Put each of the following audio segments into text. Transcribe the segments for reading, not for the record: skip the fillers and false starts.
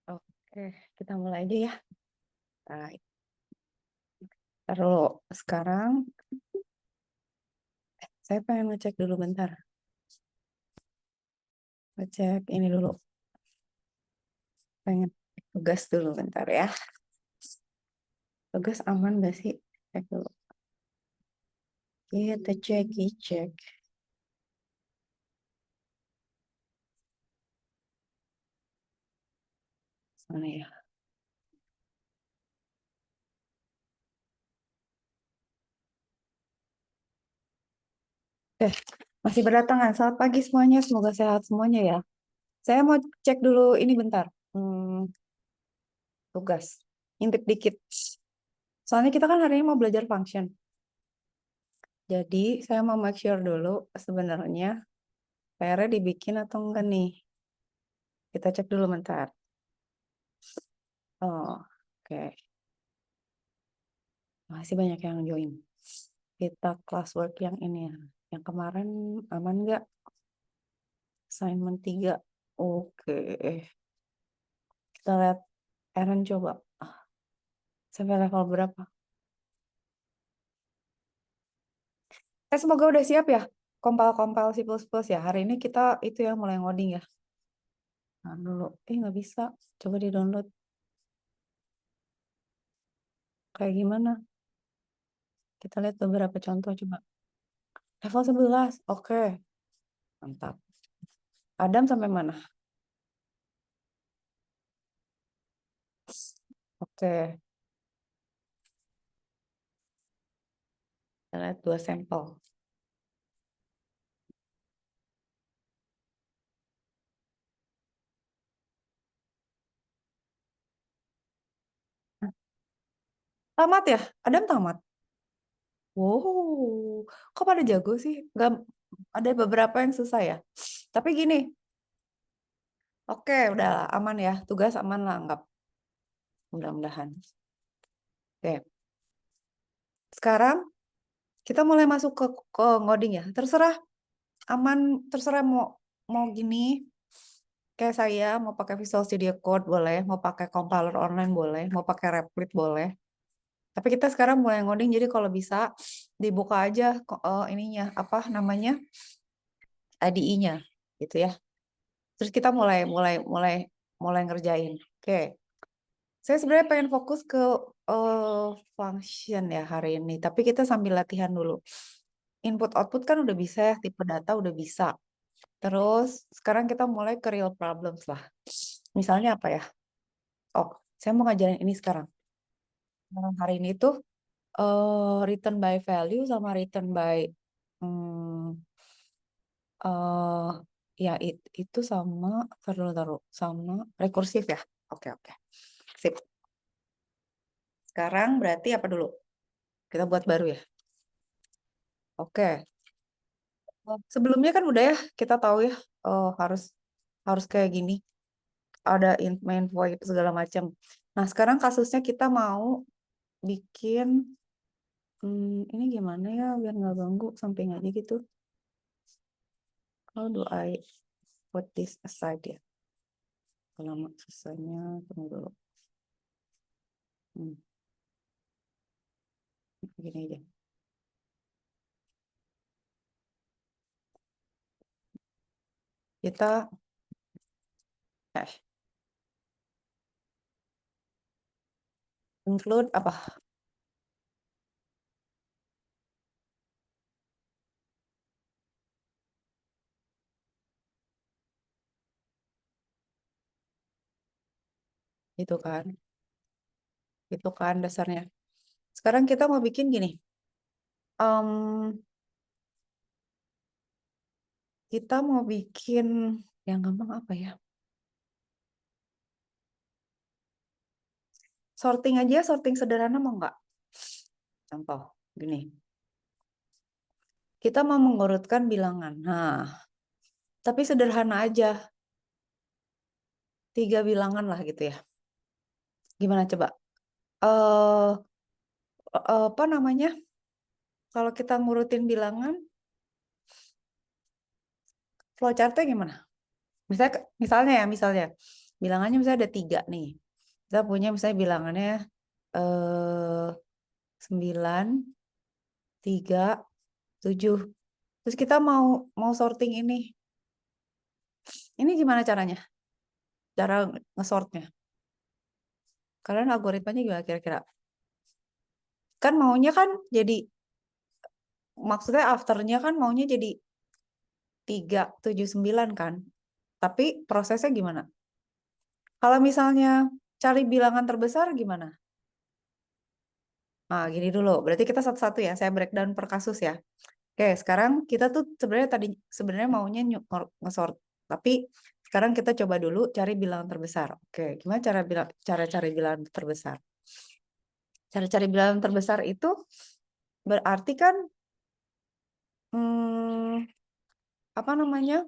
Oke, kita mulai aja ya. Nah, taruh sekarang. Saya pengen ngecek dulu bentar. Ngecek ini dulu. Pengen tugas dulu bentar ya. Tugas aman gak sih? Cek dulu. Kita cek. Mana ya? Eh, masih berdatangan. Selamat pagi semuanya. Semoga sehat semuanya ya. Saya mau cek dulu ini bentar. Tugas. Intip dikit. Soalnya kita kan hari ini mau belajar function. Jadi saya mau make sure dulu sebenarnya PR-nya dibikin atau enggak nih. Kita cek dulu bentar. Oh, oke. Masih banyak yang join. Kita classwork yang ini ya. Yang kemarin aman nggak? Assignment 3. Oke. Kita lihat Aaron coba. Sampai level berapa? Semoga udah siap ya. Kompal-kompal C++ ya. Hari ini kita itu ya mulai ngoding ya. Nah, dulu. Nggak bisa. Coba di-download. Kayak gimana? Kita lihat beberapa contoh coba. Level 11. Oke. Mantap. Adam sampai mana? Oke. Kita lihat 2 sampel. Tamat ya? Adam tamat. Wow, kok pada jago sih? Gak, ada beberapa yang susah ya. Tapi gini, oke, udah aman ya. Tugas aman lah, anggap. Mudah-mudahan. Oke, sekarang kita mulai masuk ke ngoding ya. Terserah, aman, terserah mau mau gini. Kayak saya mau pakai Visual Studio Code boleh, mau pakai compiler online boleh, mau pakai Replit boleh. Tapi kita sekarang mulai ngoding, jadi kalau bisa dibuka aja ininya apa namanya IDE-nya, gitu ya. Terus kita mulai ngerjain. Oke. Saya sebenarnya pengen fokus ke function ya hari ini, tapi kita sambil latihan dulu. Input output kan udah bisa ya, tipe data udah bisa. Terus sekarang kita mulai ke real problems lah. Misalnya apa ya? Oh, saya mau ngajarin ini sekarang. Hari ini tuh return by value sama return by hmm, eh ya itu sama taruh sama rekursif ya. Oke. Sip. Sekarang berarti apa dulu? Kita buat baru ya. Oke. Sebelumnya kan udah ya kita tahu ya harus harus kayak gini. Ada main void segala macam. Nah, sekarang kasusnya kita mau bikin ini gimana ya biar nggak ganggu samping aja gitu. How do I put this aside ya? Lama susahnya tunggu dulu. Hmm, Gini aja. Kita include apa? Itu kan. Itu kan dasarnya. Sekarang kita mau bikin gini. Em, kita mau bikin yang gampang apa ya? Sorting aja, sorting sederhana mau nggak? Contoh, gini. Kita mau mengurutkan bilangan. Nah, tapi sederhana aja. 3 bilangan lah gitu ya. Gimana coba? Eh apa namanya? Kalau kita ngurutin bilangan, flowchart-nya gimana? Misalnya, misalnya. bilangannya misalnya ada 3 nih. Kita punya misalnya bilangannya 9, 3, 7. Terus kita mau sorting ini. Ini gimana caranya? Cara ngesortnya. Kalian algoritmanya gimana kira-kira? Kan maunya kan jadi, maksudnya afternya kan maunya jadi 3, 7, 9 kan? Tapi prosesnya gimana? Kalau misalnya cari bilangan terbesar gimana? Nah, gini dulu. Berarti kita satu-satu ya. Saya breakdown per kasus ya. Oke, sekarang kita tuh sebenarnya maunya nge-sort. Tapi sekarang kita coba dulu cari bilangan terbesar. Oke, gimana cara cari bilangan terbesar? Cara cari bilangan terbesar itu berarti kan apa namanya?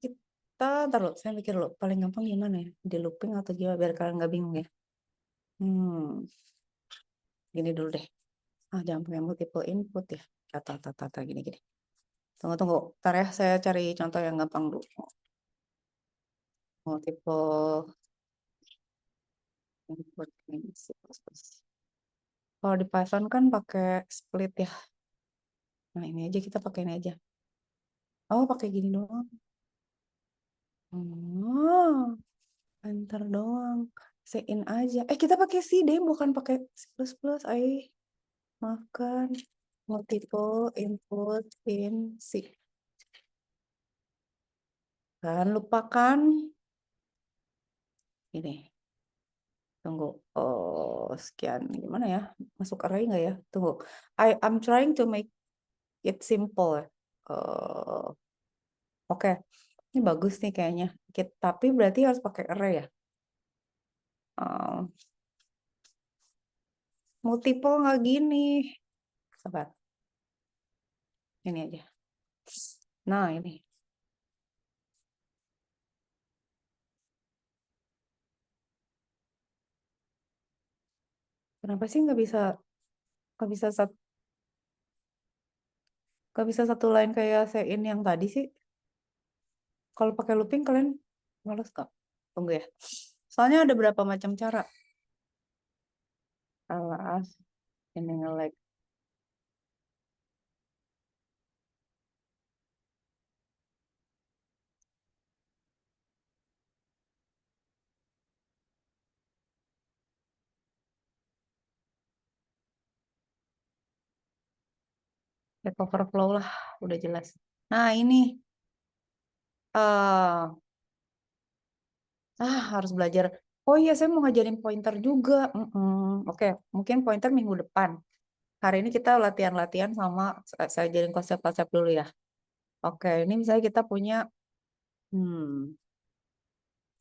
Kita taruh, saya pikir dulu paling gampang gimana ya? Di looping atau gimana biar kalian nggak bingung ya. Gini dulu deh. Jangan pakai multiple input ya. Tata gini. Tunggu. Ntar ya, saya cari contoh yang gampang dulu. Multiple input in C++. Kalau di Python kan pakai split ya. Nah, ini aja kita pakai ini aja. Oh, pakai gini doang. Enter doang. Sein aja. Kita pakai C deh, bukan pakai C++. Maafkan. Multiple input in C. Jangan lupakan ini. Tunggu. Sekian. Gimana ya? Masuk array nggak ya? Tunggu. I'm trying to make it simple. Oke. Ini bagus nih kayaknya. Tapi berarti harus pakai array ya? Multiple nggak gini. Sabar. Ini aja. Nah, ini. Kenapa sih nggak bisa satu line kayak sein yang tadi sih? Kalau pakai looping kalian males nggak? Tunggu ya. Soalnya ada berapa macam cara. Alas, ini nge-lag. Stack Overflow lah, udah jelas. Nah, ini. Harus belajar. Oh iya, saya mau ngajarin pointer juga. Oke, mungkin pointer minggu depan. Hari ini kita latihan-latihan sama, saya ajarin konsep-konsep dulu ya. Oke, ini misalnya kita punya,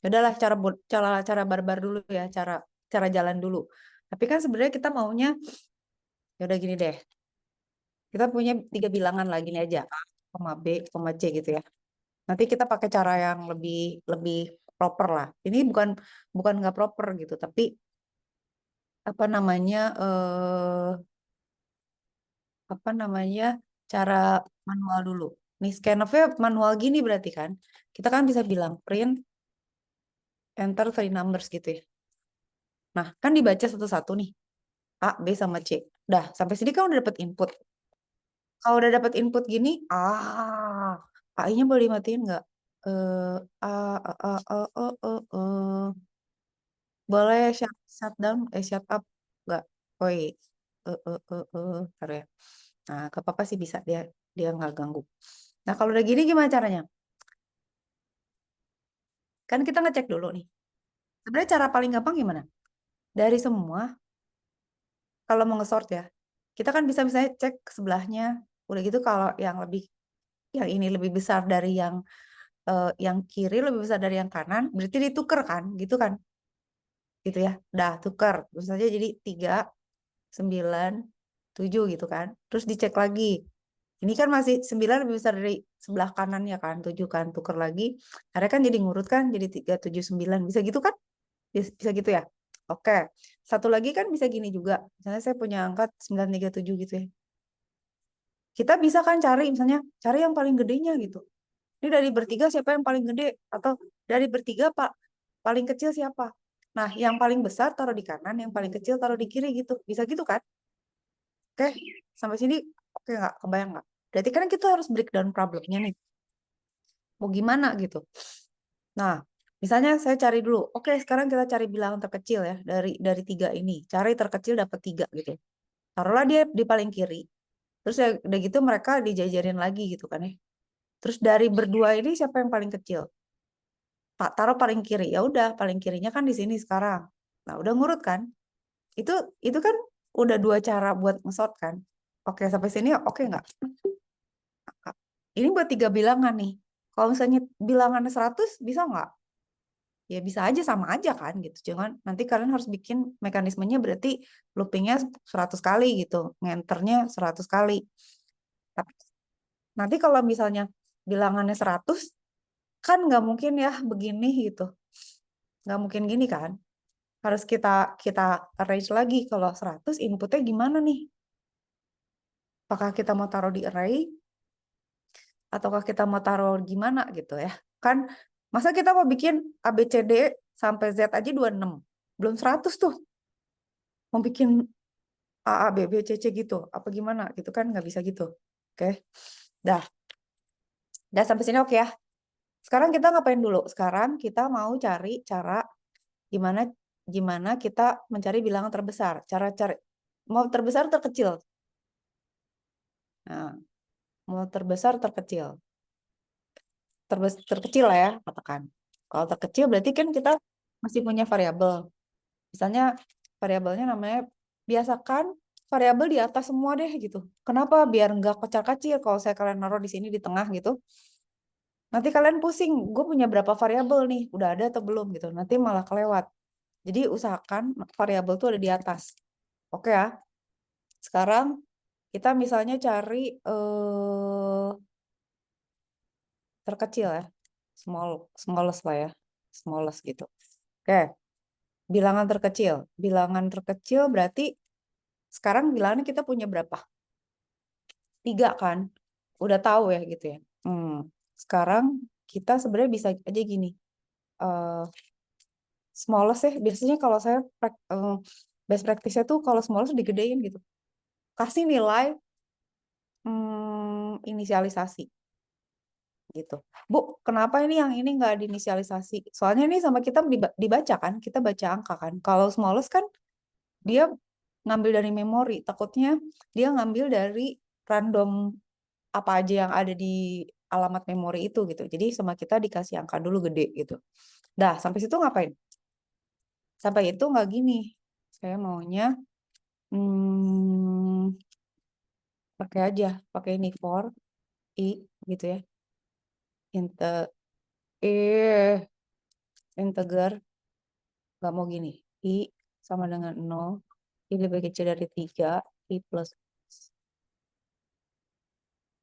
udahlah cara barbar dulu ya, cara jalan dulu. Tapi kan sebenarnya kita maunya, ya udah gini deh. Kita punya 3 bilangan lagi nih aja, A, B, C gitu ya. Nanti kita pakai cara yang lebih proper lah. Ini bukan nggak proper gitu, tapi apa namanya cara manual dulu. Nih scanf-nya manual gini berarti kan. Kita kan bisa bilang print enter 3 numbers gitu ya. Nah, kan dibaca satu-satu nih. A, B sama C. Udah, sampai sini kan udah dapat input. Kalau udah dapat input gini, AI-nya boleh dimatiin nggak? Boleh shut down, shut up nggak? Oi, ya. Nah, ke apa sih bisa dia nggak ganggu. Nah, kalau udah gini gimana caranya? Kan kita ngecek dulu nih. Sebenarnya cara paling gampang gimana? Dari semua, kalau mau nge-sort ya, kita kan bisa misalnya cek sebelahnya. Udah gitu kalau yang ini lebih besar dari yang kiri lebih besar dari yang kanan, berarti ditukar kan, gitu kan? Gitu ya. Dah, tukar. Terus saja jadi 3, 9, 7 gitu kan. Terus dicek lagi. Ini kan masih 9 lebih besar dari sebelah kanannya kan, 7 kan, tukar lagi. Karena kan jadi ngurut kan, jadi 3, 7, 9. Bisa gitu kan? Bisa gitu ya? Oke. Satu lagi kan bisa gini juga. Misalnya saya punya angka 937 gitu ya. Kita bisa kan cari misalnya, cari yang paling gedenya gitu. Ini dari bertiga siapa yang paling gede? Atau dari bertiga Pak paling kecil siapa? Nah, yang paling besar taruh di kanan, yang paling kecil taruh di kiri gitu. Bisa gitu kan? Oke, sampai sini oke nggak? Kebayang nggak? Berarti kan kita harus breakdown problemnya nih. Mau gimana gitu? Nah, misalnya saya cari dulu. Oke, sekarang kita cari bilangan terkecil ya dari tiga ini. Cari terkecil dapat tiga gitu. Taruhlah dia di paling kiri. Terus ya udah gitu mereka dijajarin lagi gitu kan ya. Terus dari berdua ini siapa yang paling kecil? Pak taruh paling kiri. Ya udah, paling kirinya kan di sini sekarang. Nah, udah ngurut kan? Itu itu kan udah dua cara buat ngesort kan? Oke, sampai sini oke nggak? Ini buat tiga bilangan nih. Kalau misalnya bilangannya 100 bisa nggak? Ya bisa aja sama aja kan gitu. Jangan nanti kalian harus bikin mekanismenya berarti loopingnya 100 kali gitu. Ngenternya 100 kali. Tapi nanti kalau misalnya bilangannya 100 kan nggak mungkin ya begini gitu. Nggak mungkin gini kan. Harus kita kita arrange lagi kalau 100 inputnya gimana nih? Apakah kita mau taruh di array ataukah kita mau taruh gimana gitu ya? Kan masa kita mau bikin A B C D sampai Z aja 26. Belum 100 tuh. Mau bikin A A B B C C gitu. Apa gimana gitu kan nggak bisa gitu. Oke. Dah. Dah sampai sini oke ya. Sekarang kita ngapain dulu? Sekarang kita mau cari cara gimana gimana kita mencari bilangan terbesar. Cara cari mau terbesar terkecil. Nah, mau terbesar terkecil. Terkecil lah ya, katakan. Kalau terkecil berarti kan kita masih punya variabel. Misalnya variabelnya namanya biasakan variabel di atas semua deh gitu. Kenapa? Biar nggak kocar-kacir kalau saya kalian naruh di sini di tengah gitu. Nanti kalian pusing, gue punya berapa variabel nih, udah ada atau belum gitu. Nanti malah kelewat. Jadi usahakan variabel tuh ada di atas. Oke ya. Sekarang kita misalnya cari terkecil ya. Smallest lah ya. Smallest gitu. Oke. Bilangan terkecil. Bilangan terkecil berarti sekarang bilangannya kita punya berapa? 3 kan? Udah tahu ya gitu ya. Sekarang kita sebenarnya bisa aja gini. eh Smallest ya. Biasanya kalau saya best practice-nya tuh kalau smallest digedein gitu. Kasih nilai inisialisasi gitu. Bu, kenapa ini yang ini nggak diinisialisasi? Soalnya ini sama kita dibaca kan, kita baca angka kan. Kalau smallest kan dia ngambil dari memori, takutnya dia ngambil dari random apa aja yang ada di alamat memori itu gitu. Jadi sama kita dikasih angka dulu gede gitu. Dah, sampai situ ngapain? Sampai itu nggak gini. Saya maunya hmm, pakai aja, pakai ini for i gitu ya. Eh integer nggak mau gini. I sama dengan 0, i lebih kecil dari 3, i plus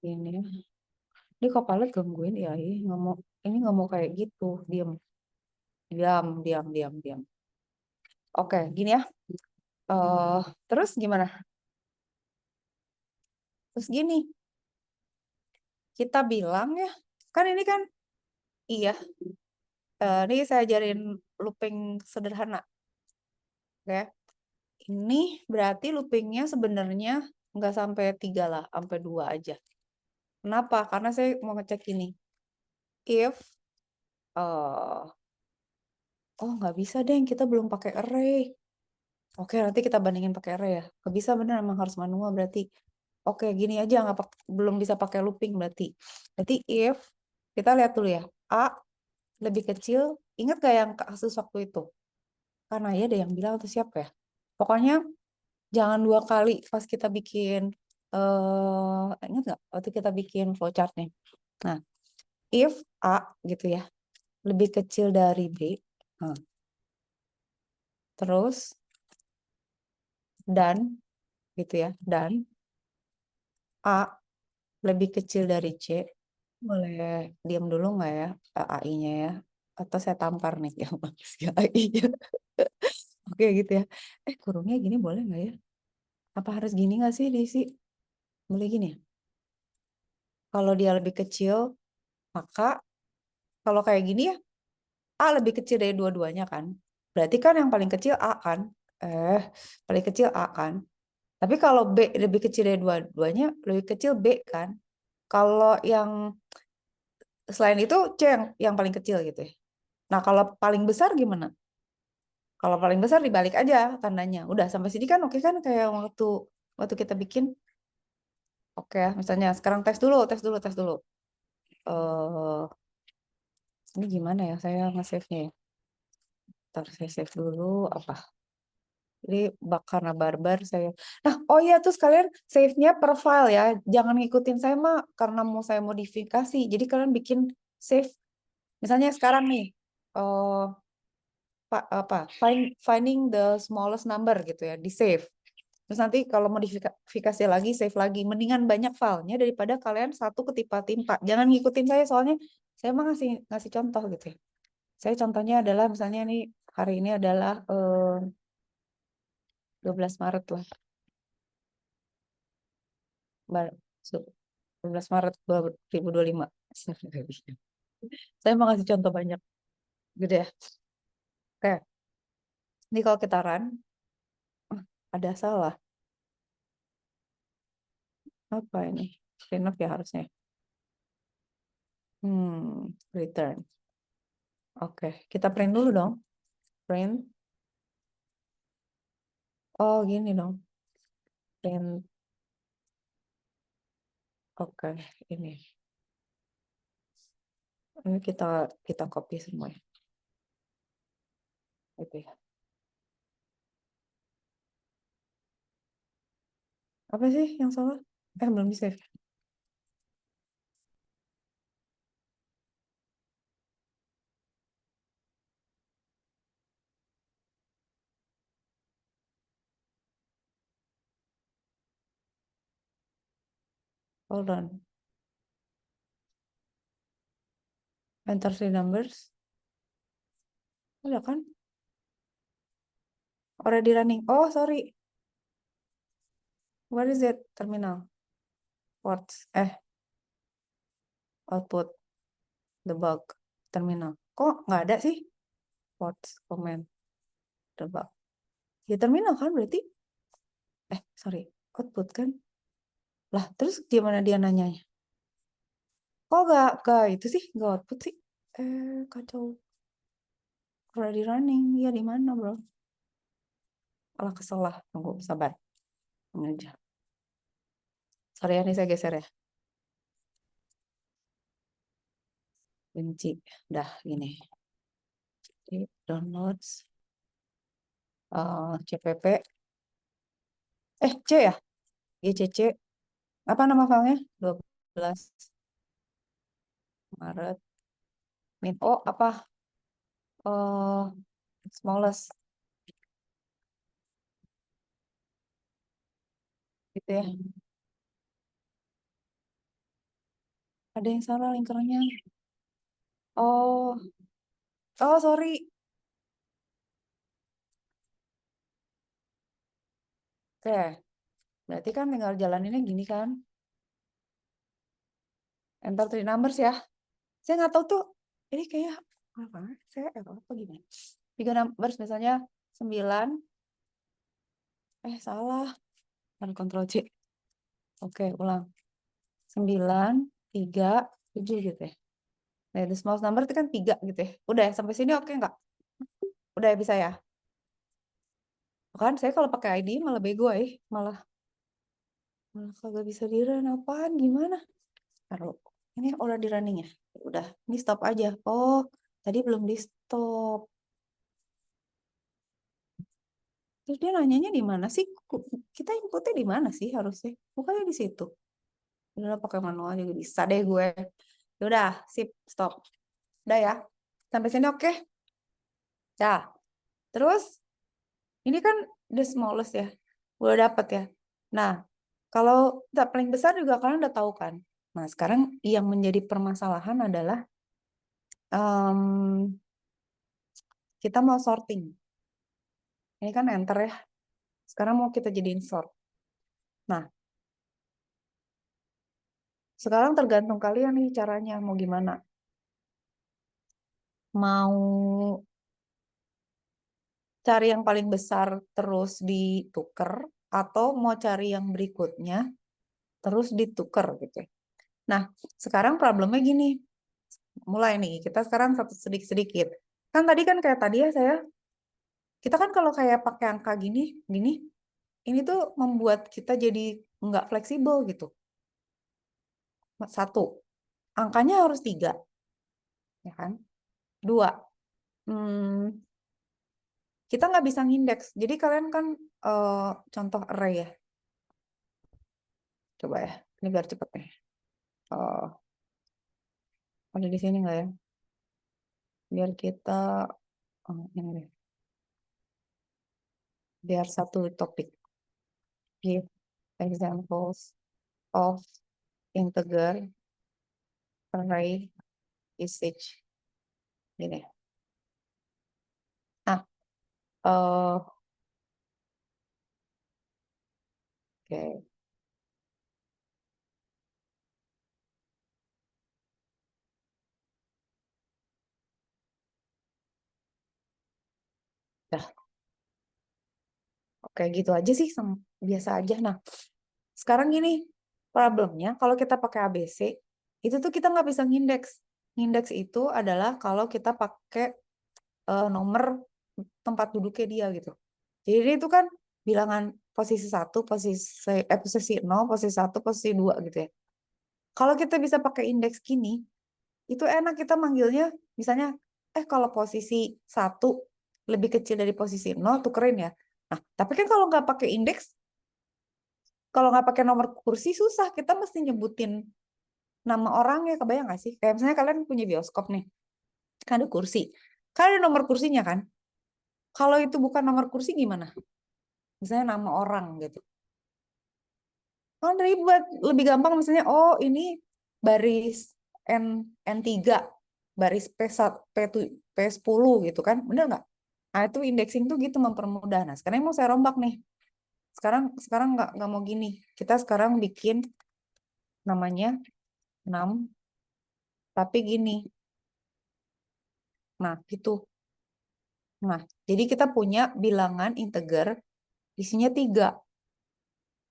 ini. Ini Copilot gangguin ya, ini nggak mau kayak gitu, diam, diam, diam, diam, diam. Oke, gini ya. Terus gimana? Terus gini, kita bilang ya, kan ini kan iya. Ini saya ajarin looping sederhana, ya. Ini berarti loopingnya sebenarnya nggak sampai 3 lah, sampai 2 aja. Kenapa? Karena saya mau ngecek ini. If oh nggak bisa deh, kita belum pakai array. Oke, nanti kita bandingin pakai array ya. Nggak bisa bener, emang harus manual berarti. Oke, gini aja nggak belum bisa pakai looping berarti. Berarti if kita lihat dulu ya, A lebih kecil. Ingat gak yang kasus waktu itu? Karena ya ada yang bilang atau siapa ya? Pokoknya jangan 2 kali pas kita bikin ingat nggak waktu kita bikin flowchartnya? Nah, if A gitu ya lebih kecil dari B, nah, terus dan gitu ya, dan A lebih kecil dari C, boleh diam dulu nggak ya AI-nya ya? Atau saya tampar nih yang si AI-nya. Oke gitu ya. Kurungnya gini boleh nggak ya? Apa harus gini nggak sih diisi? Boleh gini ya? Kalau dia lebih kecil, Maka kalau kayak gini ya, A lebih kecil dari dua-duanya kan. Berarti kan yang paling kecil A kan. Paling kecil A kan. Tapi kalau B lebih kecil dari dua-duanya, lebih kecil B kan. Kalau yang selain itu C yang paling kecil gitu ya. Nah, kalau paling besar gimana? Kalau paling besar dibalik aja tandanya. Udah sampai sini kan oke kan kayak waktu waktu kita bikin. Oke, misalnya sekarang tes dulu. Eh, ini gimana ya? Saya nge-save-nya ya. Ntar saya save dulu apa? Jadi karena barbar saya. Nah, oh iya tuh sekalian save-nya per file ya. Jangan ngikutin saya mah karena mau saya modifikasi. Jadi kalian bikin save. Misalnya sekarang nih, finding the smallest number gitu ya, di save. Terus nanti kalau modifikasi lagi, save lagi. Mendingan banyak filenya daripada kalian satu ketimpa-timpa. Jangan ngikutin saya soalnya saya mah ngasih contoh gitu ya. Saya contohnya adalah misalnya nih hari ini adalah 12 Maret lah. 12 Maret 2025. Saya mau ngasih contoh banyak. Gitu ya. Oke. Ini kalau kita run, ada salah. Apa ini? Clean up ya harusnya. Return. Oke. Kita print dulu dong. Print. Oh, gini dong. Print. Oke. Ini. Ini kita copy semua ya. Itu ya. Apa sih yang salah? Belum di save. Hold on. Enter three numbers. Udah kan? Already running. Oh, sorry. What is it? Terminal. Ports. Output. Debug. Terminal. Kok nggak ada sih? Ports. Comment. Debug. Ya terminal kan berarti? Sorry. Output kan? Lah, terus gimana dia nanyanya? Kok nggak itu sih? Nggak output sih? Kacau. Already running. Ya di mana, bro? Alah, kesel lah. Tunggu, sabar. Ini aja. Sorry ya, ini saya geser ya. Benci. Dah, gini. Downloads. CPP. C ya? GCC. Apa nama filenya? 12 Maret. Oh, apa? Smallest. Gitu ya. Ada yang salah linkernya. Oh, sorry. Oke. Berarti kan tinggal jalaninnya gini kan. Enter three numbers ya. Saya nggak tahu tuh. Ini kayak apa? Saya apa gimana? 3 numbers misalnya 9. Salah. Kan Ctrl C. Oke, ulang. 9, 3, 7 gitu ya. Nah, the smallest number itu kan 3 gitu ya. Udah ya, sampai sini oke nggak? Udah ya, bisa ya? Kan saya kalau pakai ID malah bego malah kagak bisa di-run apaan gimana? Taruh. Ini udah di running ya? Udah, ini stop aja. Oh, tadi belum di stop. Terus dia nanyanya di mana sih? Kita inputnya di mana sih harusnya? Bukannya di situ. Udah pakai manual juga bisa deh gue. Udah, sip, stop. Udah ya. Sampai sini oke? Dah. Terus ini kan the smallest ya. Udah dapat ya. Nah, kalau paling besar juga kalian udah tahu kan. Nah, sekarang yang menjadi permasalahan adalah kita mau sorting. Ini kan enter ya. Sekarang mau kita jadiin sort. Nah, sekarang tergantung kalian nih caranya mau gimana. Mau cari yang paling besar terus ditukar atau mau cari yang berikutnya terus ditukar gitu. Nah, sekarang problemnya gini. Mulai nih, kita sekarang satu sedikit-sedikit. Kan tadi kan kayak tadi ya kita kan kalau kayak pakai angka gini, ini tuh membuat kita jadi nggak fleksibel gitu. Satu, angkanya harus 3, ya kan? Dua, kita nggak bisa ngindeks. Jadi kalian kan contoh array ya. Coba ya, ini biar cepet nih. Ada di sini nggak ya? Biar kita, ini deh. Biar satu topik. Give examples of integer array usage. Gini. Nah, oke. Dah, oke gitu aja sih, biasa aja. Nah, sekarang gini, problemnya kalau kita pakai ABC, itu tuh kita nggak bisa ngindeks. Ngindeks itu adalah kalau kita pakai nomor tempat duduknya dia gitu. Jadi itu kan bilangan posisi 1, posisi 0, posisi 1, posisi 2 gitu ya. Kalau kita bisa pakai indeks gini, itu enak kita manggilnya, misalnya, kalau posisi 1 lebih kecil dari posisi 0, tukerin ya. Nah, tapi kan kalau nggak pakai indeks, kalau nggak pakai nomor kursi, susah. Kita mesti nyebutin nama orangnya, kebayang nggak sih? Kayak misalnya kalian punya bioskop nih, kan ada kursi. Kan ada nomor kursinya kan? Kalau itu bukan nomor kursi gimana? Misalnya nama orang gitu. Kan ribet. Lebih gampang misalnya, oh ini baris N, N3, baris P1, P10 gitu kan. Bener nggak? Nah itu indexing tuh gitu mempermudah. Nah sekarang mau saya rombak nih. Sekarang nggak mau gini. Kita sekarang bikin namanya 6, tapi gini. Nah gitu. Nah jadi kita punya bilangan integer isinya 3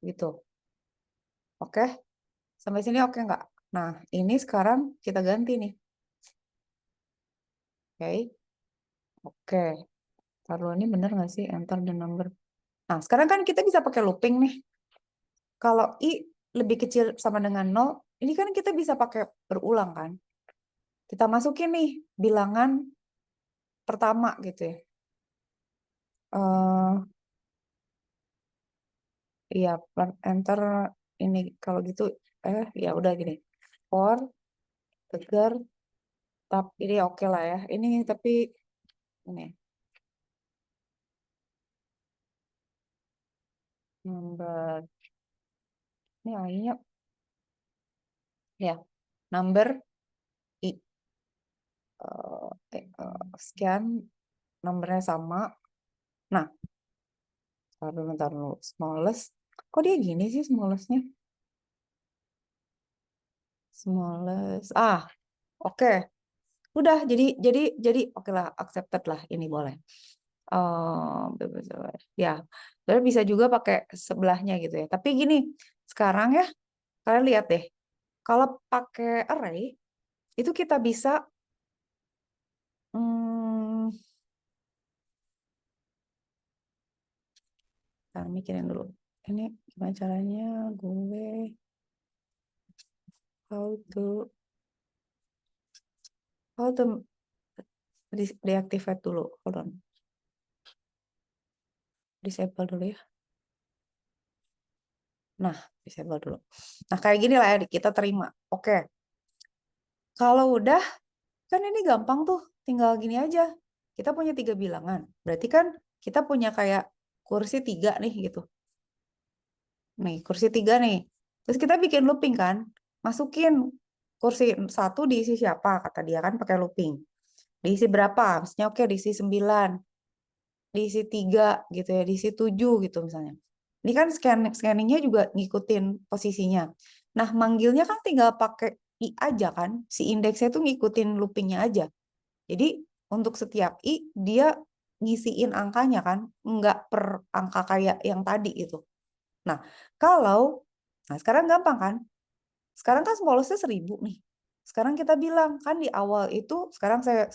gitu. Oke? Sampai sini oke nggak? Nah ini sekarang kita ganti nih. Oke? Oke. Taruh ini bener nggak sih? Enter the number. Nah, sekarang kan kita bisa pakai looping nih. Kalau I lebih kecil sama dengan 0, ini kan kita bisa pakai berulang kan. Kita masukin nih bilangan pertama gitu ya. Iya, enter ini kalau gitu, ya udah gini. For tegar, tapi ini oke lah ya. Ini tapi ini number, ini AI-nya ya, number I. Sekian, nomornya sama. Nah, bentar dulu. Smallest. Kok dia gini sih smallestnya? Smallest. Oke. Udah, jadi oke lah, accepted lah. Ini boleh. Ya, tapi bisa juga pakai sebelahnya gitu ya. Tapi gini, sekarang ya, kalian lihat deh. Kalau pakai array, itu kita bisa mikirin dulu. Ini gimana caranya gue how to deactivate dulu. Hold on. Disable dulu ya. Nah, disable dulu. Nah, kayak gini lah ya, kita terima. Oke. Kalau udah, kan ini gampang tuh. Tinggal gini aja. Kita punya 3 bilangan. Berarti kan kita punya kayak kursi 3 nih gitu. Nih, kursi 3 nih. Terus kita bikin looping kan. Masukin kursi 1 diisi siapa, kata dia kan pakai looping. Diisi berapa? Misalnya oke, diisi 9. Diisi 3 gitu ya, diisi 7 gitu misalnya. Ini kan scanningnya juga ngikutin posisinya. Nah, manggilnya kan tinggal pakai I aja kan. Si indeksnya tuh ngikutin loopingnya aja. Jadi untuk setiap I dia ngisiin angkanya kan, nggak per angka kayak yang tadi itu. Nah, nah sekarang gampang kan? Sekarang kan smallest-nya 1000 nih. Sekarang kita bilang kan di awal itu, sekarang saya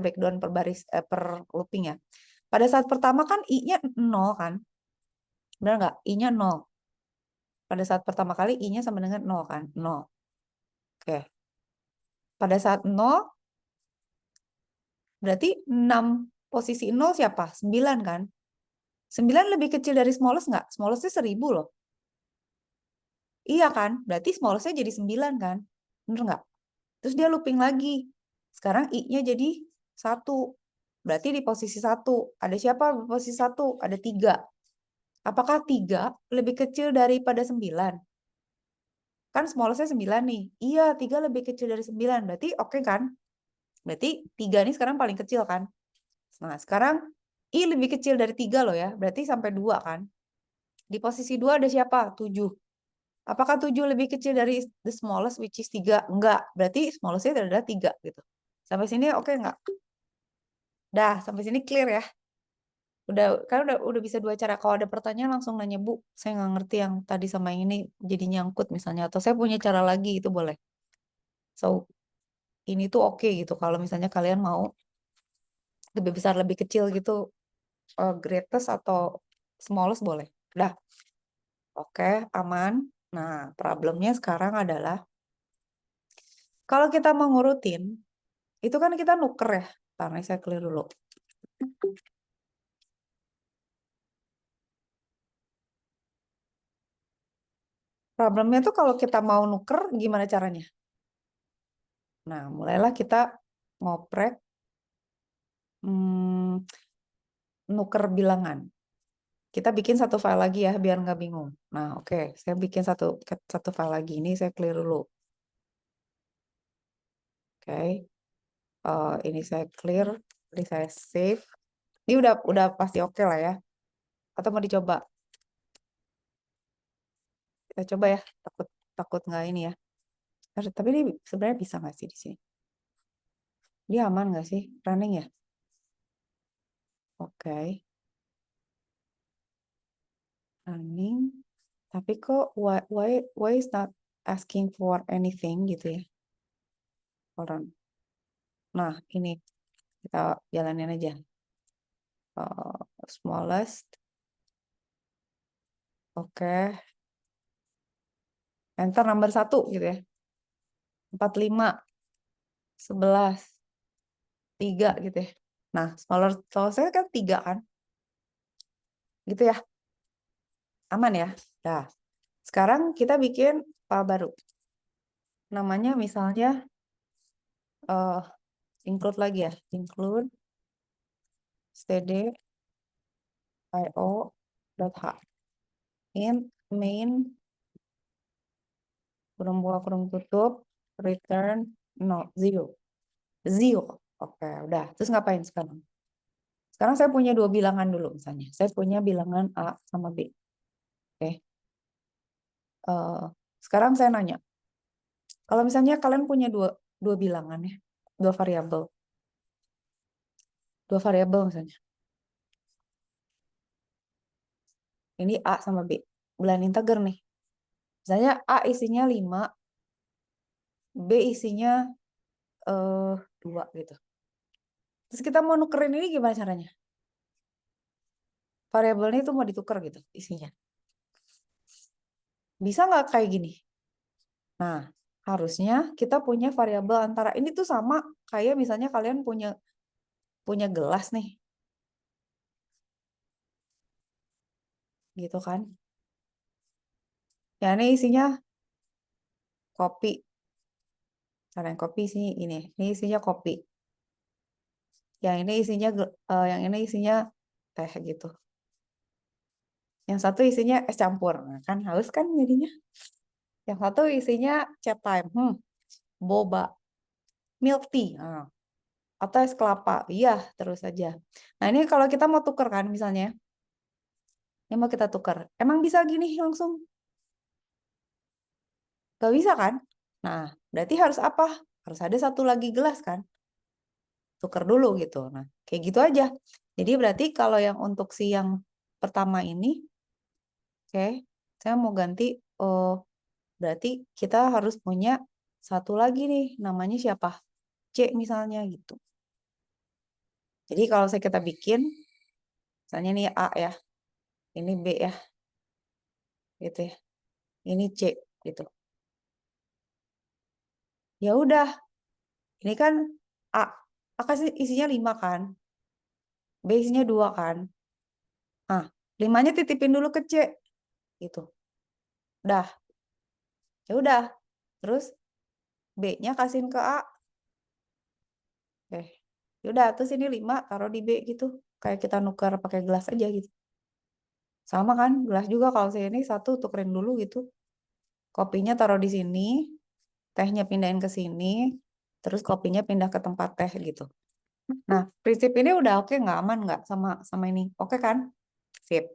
breakdown per baris per looping ya. Pada saat pertama kan I-nya 0 kan? Benar nggak? I-nya 0. Pada saat pertama kali I-nya sama dengan 0 kan? 0. Oke. Pada saat 0, berarti 6 posisi 0 siapa? 9 kan? 9 lebih kecil dari smallest nggak? Smallest-nya 1000 loh. Iya kan? Berarti smallest-nya jadi 9 kan? Bener nggak? Terus dia looping lagi. Sekarang I-nya jadi 1. Berarti di posisi 1. Ada siapa di posisi 1? Ada 3. Apakah 3 lebih kecil daripada 9? Kan smallest-nya 9 nih. Iya, 3 lebih kecil dari 9. Berarti oke kan? Berarti 3 ini sekarang paling kecil kan? Nah, sekarang I lebih kecil dari 3 loh ya. Berarti sampai 2 kan? Di posisi 2 ada siapa? 7. Apakah 7 lebih kecil dari the smallest which is 3? Enggak. Berarti smallest-nya adalah 3 gitu. Sampai sini oke enggak? Dah, sampai sini clear ya. Udah bisa 2 cara. Kalau ada pertanyaan langsung nanya, Bu. Saya nggak ngerti yang tadi sama yang ini jadi nyangkut misalnya. Atau saya punya cara lagi, itu boleh. So, ini tuh oke gitu. Kalau misalnya kalian mau lebih besar, lebih kecil gitu, greatest atau smallest boleh. Dah, oke, aman. Nah, problemnya sekarang adalah kalau kita mau ngurutin, itu kan kita nuker ya. Karena saya clear dulu. Problemnya tuh kalau kita mau nuker, gimana caranya? Nah, mulailah kita ngoprek nuker bilangan. Kita bikin satu file lagi ya, biar nggak bingung. Nah, oke. Saya bikin satu file lagi. Ini saya clear dulu. Oke. Ini saya clear. Ini saya save. Ini udah pasti oke lah ya. Atau mau dicoba? Kita coba ya. Takut nggak ini ya. Tapi ini sebenarnya bisa nggak sih di sini? Dia aman nggak sih? Running ya? Oke. Running. Tapi kok why is not asking for anything gitu ya? Hold on. Nah, ini kita jalanin aja. Smallest. Oke. Enter nomor 1 gitu ya. 45, 11, 3 gitu ya. Nah, smaller kalau saya kan 3 kan. Gitu ya. Aman ya. Nah, sekarang kita bikin file baru. Namanya misalnya include lagi ya. Include stdio.h in main kurung buka kurung tutup return 0. Oke, udah. Terus ngapain sekarang? Sekarang saya punya 2 bilangan dulu misalnya. Saya punya bilangan A sama B. Oke. Sekarang saya nanya. Kalau misalnya kalian punya dua bilangan ya, dua variabel. Dua variabel misalnya. Ini A sama B. Bulan integer nih. Misalnya A isinya 5, B isinya 2 gitu. Terus kita mau nukerin ini gimana caranya? Variabelnya itu mau ditukar gitu isinya. Bisa nggak kayak gini? Nah, harusnya kita punya variabel antara ini tuh sama kayak misalnya kalian punya gelas nih. Gitu kan? Ya ini isinya kopi. Karena yang kopi sih ini isinya kopi. Yang ini isinya teh gitu. Yang satu isinya es campur, nah, kan haus kan jadinya. Yang satu isinya chat time, boba, milk tea, nah, atau es kelapa, iya terus saja. Nah ini kalau kita mau tuker kan misalnya, ini mau kita tuker, emang bisa gini langsung? Gak bisa kan? Nah berarti harus apa? Harus ada satu lagi gelas kan? tuker dulu gitu. Nah, kayak gitu aja. Jadi berarti kalau yang untuk si yang pertama ini, oke, saya mau ganti, berarti kita harus punya satu lagi nih, namanya siapa? C misalnya gitu. Jadi kalau kita bikin, misalnya nih A ya, ini B ya, gitu ya, ini C gitu. Ya udah, ini kan A, A kasih isinya 5 kan, B isinya 2 kan. Nah, 5-nya titipin dulu ke C gitu. Udah, ya udah. Terus B-nya kasihin ke A. Ya udah, terus ini 5 taruh di B gitu. Kayak kita nuker pakai gelas aja gitu. Sama kan, gelas juga kalau saya ini satu tukerin dulu gitu. Kopinya taruh di sini, tehnya pindahin ke sini, terus kopinya pindah ke tempat teh gitu. Nah, prinsip ini udah oke nggak, aman nggak sama sama ini? Oke kan? Sip.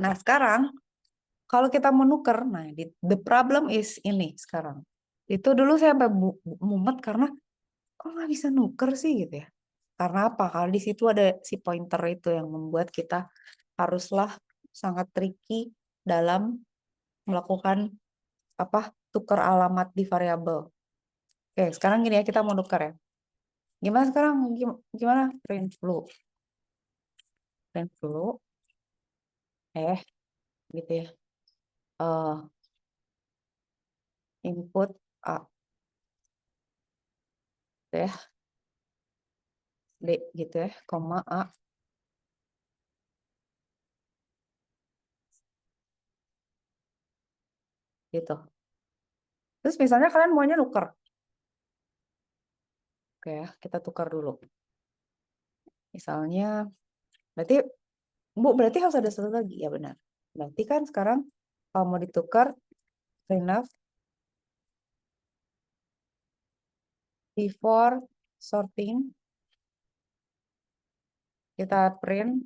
Nah, sekarang kalau kita mau nuker, nah the problem is ini sekarang. Itu dulu saya sampai mumet karena kok nggak bisa nuker sih gitu ya. Karena apa? Kalau di situ ada si pointer itu yang membuat kita haruslah sangat tricky dalam melakukan apa tukar alamat di variabel. Oke, sekarang gini ya, kita mau nuker ya. Gimana sekarang? Gimana? Print flu. Print flu. Gitu ya. Input A. Ya. D gitu ya. Koma A. Gitu. Terus misalnya kalian maunya nuker. Oke ya, kita tukar dulu. Misalnya, berarti berarti harus ada satu lagi. Ya benar. Berarti kan sekarang kalau mau ditukar, enough before sorting, kita print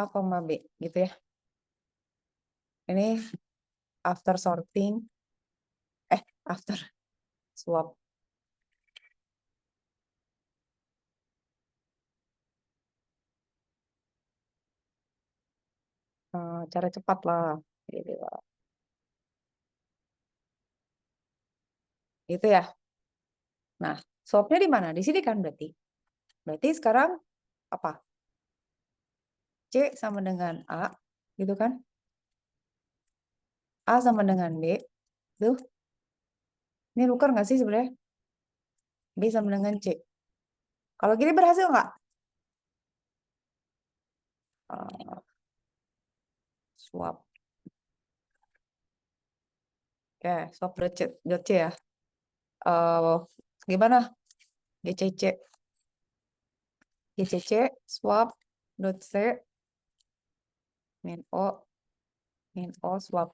A, B gitu ya. Ini after sorting, after swap. Cara cepat lah. Gitu lah. Gitu ya. Nah, swapnya di mana? Di sini kan berarti. Berarti sekarang apa? C sama dengan A, gitu kan? A sama dengan B. Tuh, ini nuker nggak sih sebenarnya? B sama dengan C. Kalau gini berhasil nggak? Uh, swap. Oke, swap.c ya. Gimana? GCC. GCC swap.c min O swap.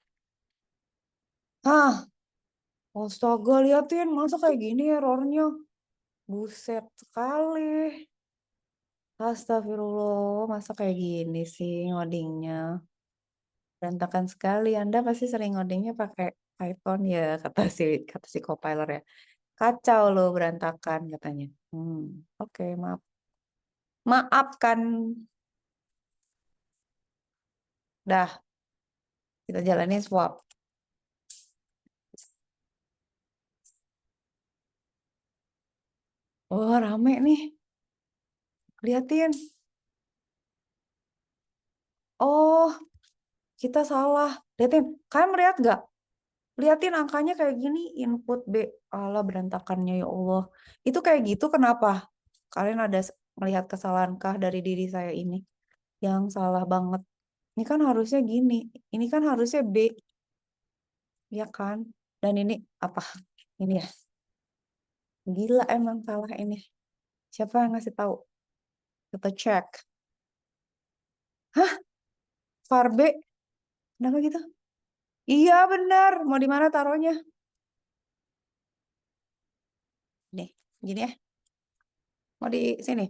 Hah, astaga, liatin masa kayak gini errornya. Buset sekali. Astagfirullah, masa kayak gini sih ngodingnya. Berantakan sekali. Anda pasti sering ngodingnya pakai Python ya, kata si compiler ya. Kacau loh, berantakan katanya. Oke, maaf. Maafkan. Dah, kita jalanin swap. Oh, rame nih. Liatin. Oh, kita salah. Liatin. Kalian melihat nggak? Liatin angkanya kayak gini. Input B. Allah, berantakannya ya Allah. Itu kayak gitu kenapa? Kalian ada melihat kesalahankah dari diri saya ini? Yang salah banget. Ini kan harusnya gini. Ini kan harusnya B. Ya kan? Dan ini apa? Ini ya. Gila emang salah ini. Siapa yang ngasih tahu? Kita cek. Hah? Var B? Kenapa gitu? Iya benar. Mau di mana taruhnya? Nih, gini ya. Mau di sini.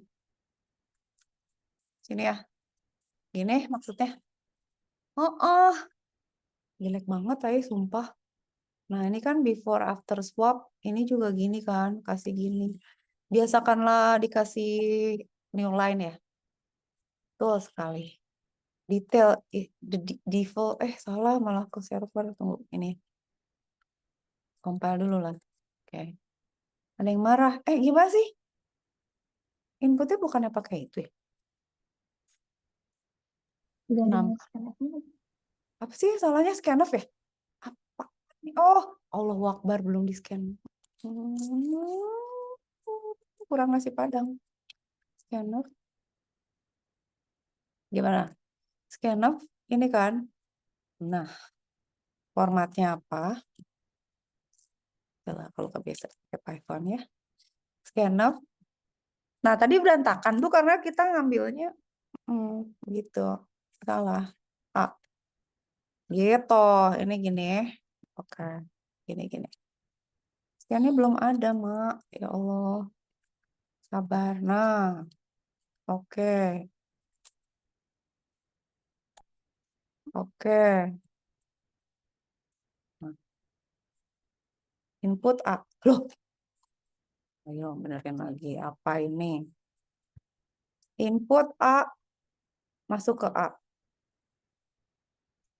Sini ya. Gini maksudnya. Oh, jelek banget, sumpah. Nah, ini kan before after swap, ini juga gini kan, kasih gini. Biasakanlah dikasih new line ya. Betul sekali. Detail, default, salah malah ke server. Tunggu, ini. Compile dulu lah. Oke. Ada yang marah. Gimana sih? Inputnya bukannya pakai itu ya? Apa sih salahnya scanf ya? Apa? Oh, Allahu Akbar belum di scan. Kurang nasi padang. Scanf. Gimana? Scanf ini kan. Nah, formatnya apa? Kalau kebiasa pakai Python ya. Scanf. Nah, tadi berantakan tuh karena kita ngambilnya gitu. Salah. Gitu. Ini gini. Oke. Gini. Scannya belum ada, Mak. Ya Allah. Sabar. Nah, oke. Oke. Nah, input A. Loh, ayo benerin lagi. Apa ini? Input A masuk ke A.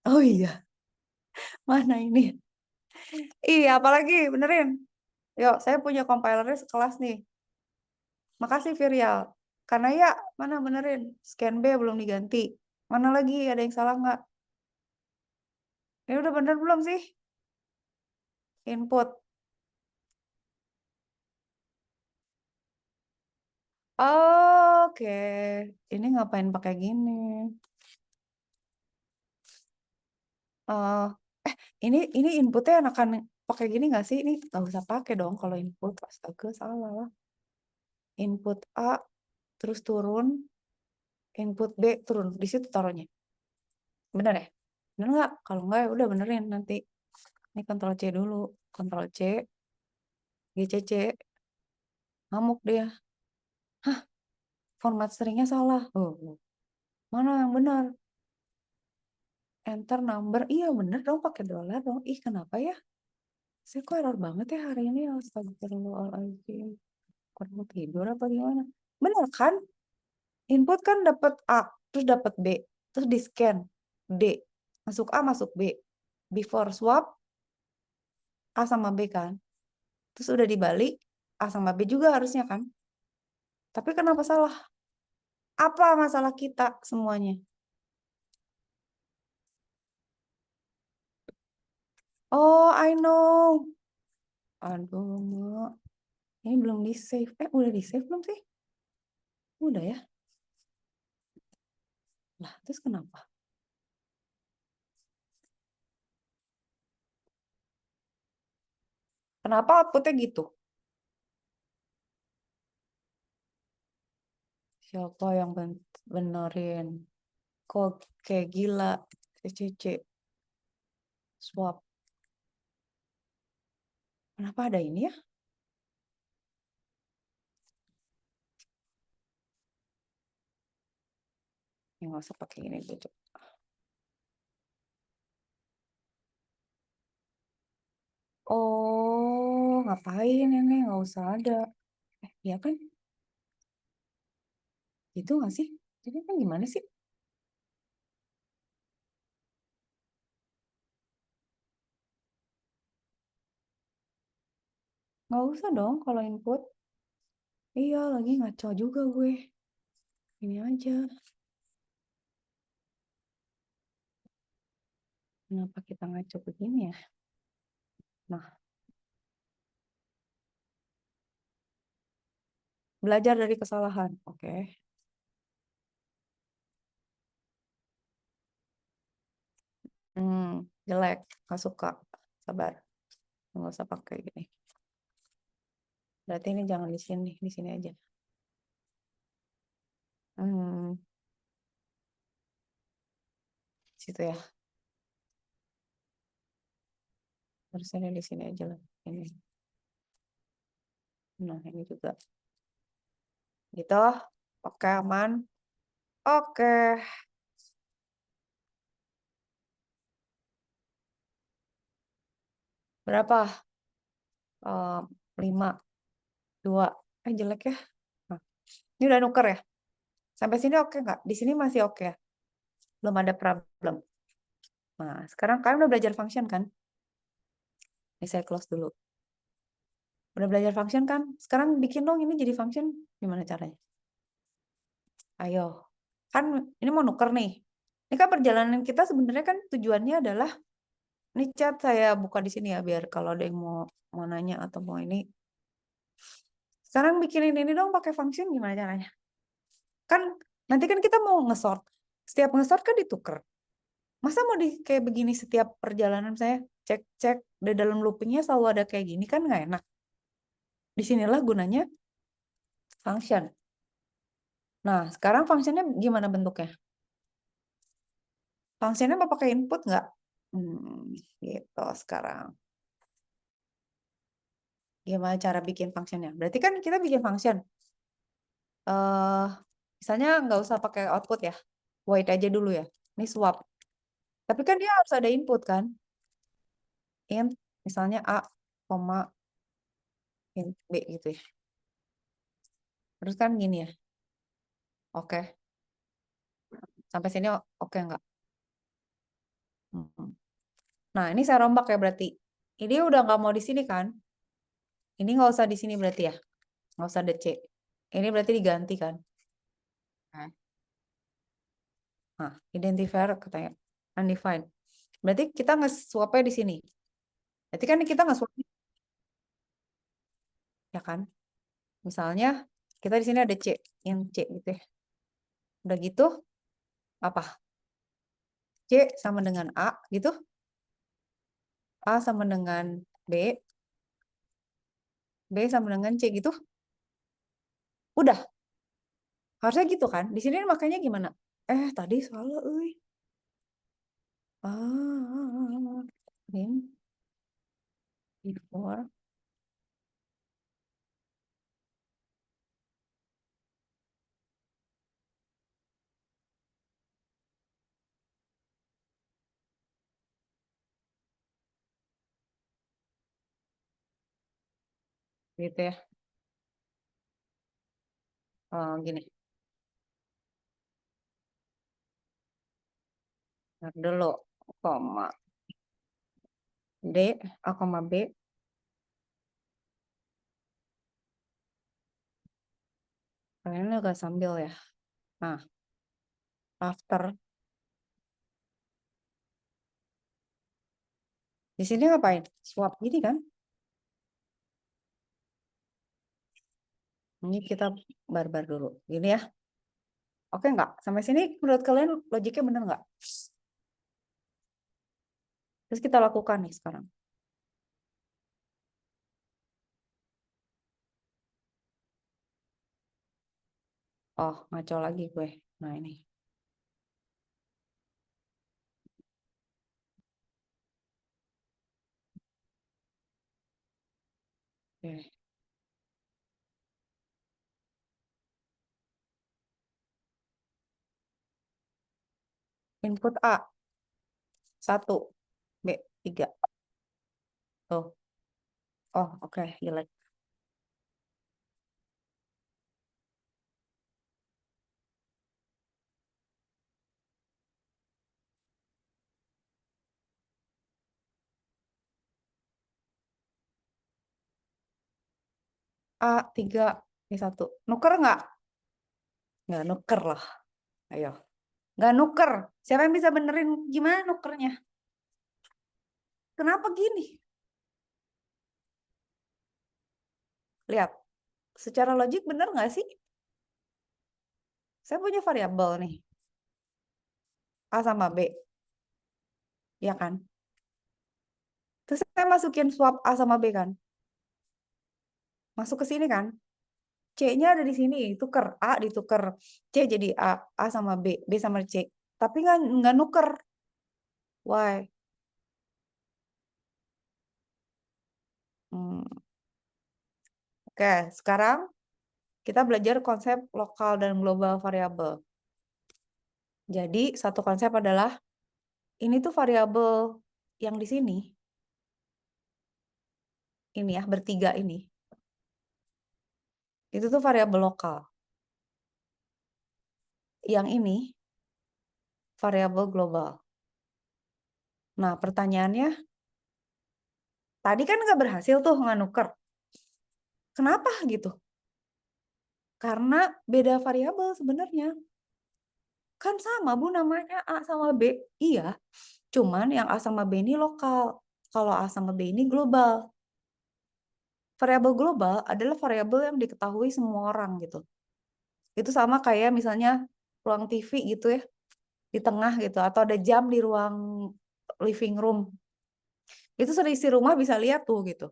Oh iya, mana ini? Iya, apalagi benerin. Yuk, saya punya compilernya sekelas nih. Makasih Virial. Karena ya, mana benerin? Scan B belum diganti. Mana lagi? Ada yang salah nggak? Ini udah bener belum sih? Input. Oke. Ini ngapain pakai gini? Ini inputnya enakan pakai gini nggak sih? Ini nggak usah pakai dong kalau input. Astaga, salah lah. Input A, terus turun. Input B, turun. Di situ taruhnya. Bener ya? Bener nggak? Kalau nggak ya udah benerin nanti. Ini Ctrl C dulu. Ctrl C, GCC. Ngamuk dia. Hah, format stringnya salah. Mana yang benar? Enter number. Iya bener dong pakai $. Dong. Ih, kenapa ya? Saya kok error banget ya hari ini. Astagfirullahaladzim. Kurang tidur apa gimana? Bener kan? Input kan dapat A, terus dapat B, terus di scan D, masuk A masuk B. Before swap A sama B kan. Terus udah dibalik A sama B juga harusnya kan. Tapi kenapa salah? Apa masalah kita semuanya? Oh, I know. Aduh, Mak. Ini belum di save. Udah di save belum sih? Udah ya. Lah, terus kenapa? Kenapa outputnya gitu? Siapa yang benerin? Kok kayak gila? CCC. Swap. Kenapa ada ini ya? Yang nggak usah pakai ini dulu. Oh, ngapain ini? Nggak usah ada. Ya kan? Itu nggak sih? Jadi kan gimana sih? Nggak usah dong kalau input. Iya, lagi ngaco juga gue. Ini aja. Kenapa kita ngaco begini ya? Nah, belajar dari kesalahan. Oke. Jelek. Nggak suka. Sabar. Nggak usah pakai gini. Berarti ini jangan di sini. Di sini aja. Situ ya. Harusnya di sini aja lah. Ini. Nah, ini juga. Gitu. Oke, aman. Oke. Berapa? 5, 2. Jelek ya. Nah, ini udah nuker ya. Sampai sini oke nggak? Di sini masih oke ya? Belum ada problem. Nah, sekarang kalian udah belajar function kan? Ini saya close dulu. Udah belajar function kan? Sekarang bikin dong ini jadi function. Gimana caranya? Ayo. Kan ini mau nuker nih. Ini kan perjalanan kita sebenarnya kan tujuannya adalah ini chat saya buka di sini ya biar kalau ada yang mau nanya atau mau ini. Sekarang bikinin ini dong pakai function gimana caranya? Kan nanti kan kita mau nge-sort. Setiap nge-sort kan ditukar. Masa mau di kayak begini setiap perjalanan saya cek di dalam loopingnya selalu ada kayak gini kan nggak enak. Disinilah gunanya function. Nah, sekarang functionnya gimana bentuknya? Functionnya mau pakai input nggak? Gitu sekarang. Gimana cara bikin functionnya? Berarti kan kita bikin function. Misalnya nggak usah pakai output ya. Void aja dulu ya. Ini swap. Tapi kan dia harus ada input kan? Int, misalnya A, int B gitu ya. Terus kan gini ya. Oke. Sampai sini oke nggak? Nah, ini saya rombak ya berarti. Ini udah nggak mau di sini kan? Ini nggak usah di sini berarti ya? Nggak usah ada C. Ini berarti diganti kan? Nah, identifier katanya undefined. Berarti kita nge-swap-nya di sini. Berarti kan kita nge-swap, ya kan? Misalnya kita di sini ada C, yang C gitu ya. Udah gitu, apa? C sama dengan A gitu. A sama dengan B. B sama dengan C gitu. Udah. Harusnya gitu kan? Di sini makanya gimana? Tadi salah, euy. In before gitu ya. Gini. Ntar dulu, koma D, A, koma B. Kalian agak sambil ya. Nah, after. Di sini ngapain? Swap gini kan? Ini kita barbar dulu. Gini ya. Oke nggak? Sampai sini menurut kalian logiknya bener nggak? Terus kita lakukan nih sekarang. Oh, ngaco lagi gue. Nah, ini. Oke. Input A, 1. B, 3. Tuh. Oh, oke. Jelek. A, 3, B, 1. Nuker nggak? Nggak nuker lah. Ayo. Nggak nuker. Siapa yang bisa benerin gimana nukernya? Kenapa gini? Lihat. Secara logik bener nggak sih? Saya punya variabel nih. A sama B. Ya kan? Terus saya masukin swap A sama B kan? Masuk ke sini kan? C-nya ada di sini, tuker. A dituker. C jadi A. A sama B. B sama C. Tapi nggak nuker. Why? Oke, sekarang kita belajar konsep lokal dan global variabel. Jadi, satu konsep adalah ini tuh variabel yang di sini. ini ya, bertiga ini. Itu tuh variabel lokal. Yang ini variabel global. Nah, pertanyaannya, tadi kan nggak berhasil tuh nggak nuker. Kenapa gitu? Karena beda variabel sebenarnya. Kan sama Bu namanya A sama B. Iya, cuman yang A sama B ini lokal. Kalau A sama B ini global. Variabel global adalah variabel yang diketahui semua orang gitu. Itu sama kayak misalnya ruang TV gitu ya, di tengah gitu. Atau ada jam di ruang living room. Itu seisi rumah bisa lihat tuh gitu.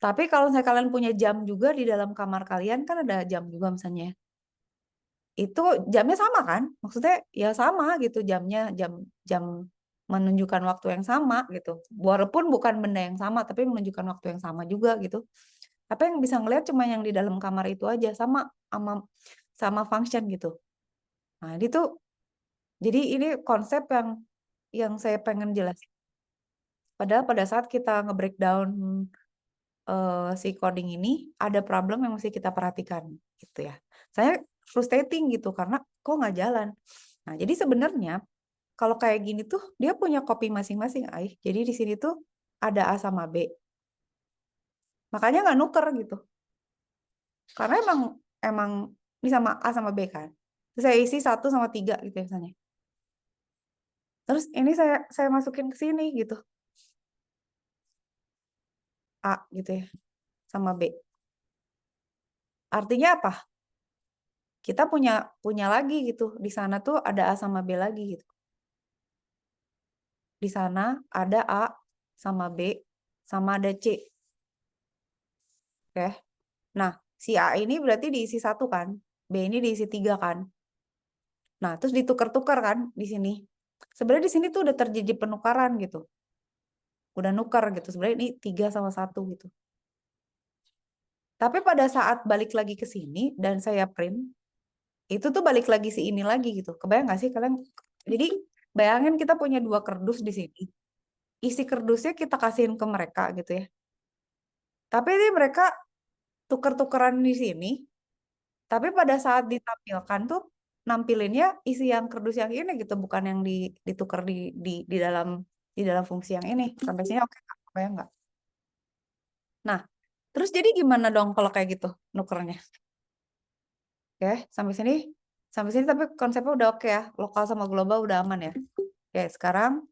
Tapi kalau misalnya kalian punya jam juga di dalam kamar kalian, kan ada jam juga misalnya ya. Itu jamnya sama kan? Maksudnya ya sama gitu jamnya, jam menunjukkan waktu yang sama gitu. Walaupun bukan benda yang sama, tapi menunjukkan waktu yang sama juga gitu. Tapi yang bisa ngelihat cuma yang di dalam kamar itu aja, sama function gitu. Nah, itu jadi ini konsep yang saya pengen jelasin. Padahal pada saat kita nge-breakdown si coding ini ada problem yang mesti kita perhatikan gitu ya. Saya frustrating gitu karena kok nggak jalan. Nah, jadi sebenarnya kalau kayak gini tuh dia punya copy masing-masing, Ai. Jadi di sini tuh ada A sama B. Makanya nggak nuker gitu. Karena emang ini sama A sama B kan. Terus saya isi 1 sama 3 gitu ya misalnya. Terus ini saya masukin ke sini gitu. A gitu ya sama B. Artinya apa? Kita punya lagi gitu. Di sana tuh ada A sama B lagi gitu. Di sana ada A sama B sama ada C. Oke. Nah, si A ini berarti diisi 1 kan. B ini diisi 3 kan. Nah, terus ditukar-tukar kan di sini. Sebenarnya di sini tuh udah terjadi penukaran gitu. Udah nukar gitu. Sebenarnya ini 3 sama 1 gitu. Tapi pada saat balik lagi ke sini dan saya print, itu tuh balik lagi si ini lagi gitu. Kebayang nggak sih kalian? Jadi bayangin kita punya 2 kardus di sini. Isi kardusnya kita kasihin ke mereka gitu ya. Tapi ini mereka tuker-tukeran di sini. Tapi pada saat ditampilkan tuh nampilinnya isi yang kardus yang ini gitu, bukan yang ditukar di dalam fungsi yang ini. Sampai sini oke nggak? Kebayang nggak? Nah, terus jadi gimana dong kalau kayak gitu nukernya? Oke, sampai sini tapi konsepnya udah oke ya, lokal sama global udah aman ya. Oke, sekarang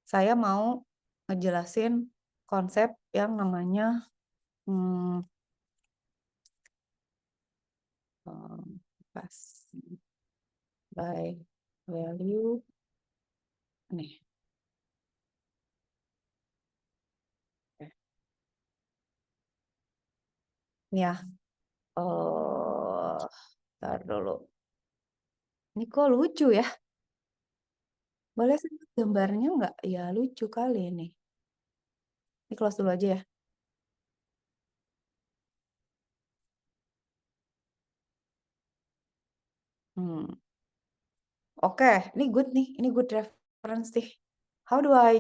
saya mau ngejelasin konsep yang namanya hmm, pas by value nih. Oke. Ini ya, ntar dulu. Ini kok lucu ya? Boleh sih gambarnya nggak? Ya lucu kali ini. Ini close dulu aja ya. Hmm. Oke, ini good nih. Ini good reference nih. How do I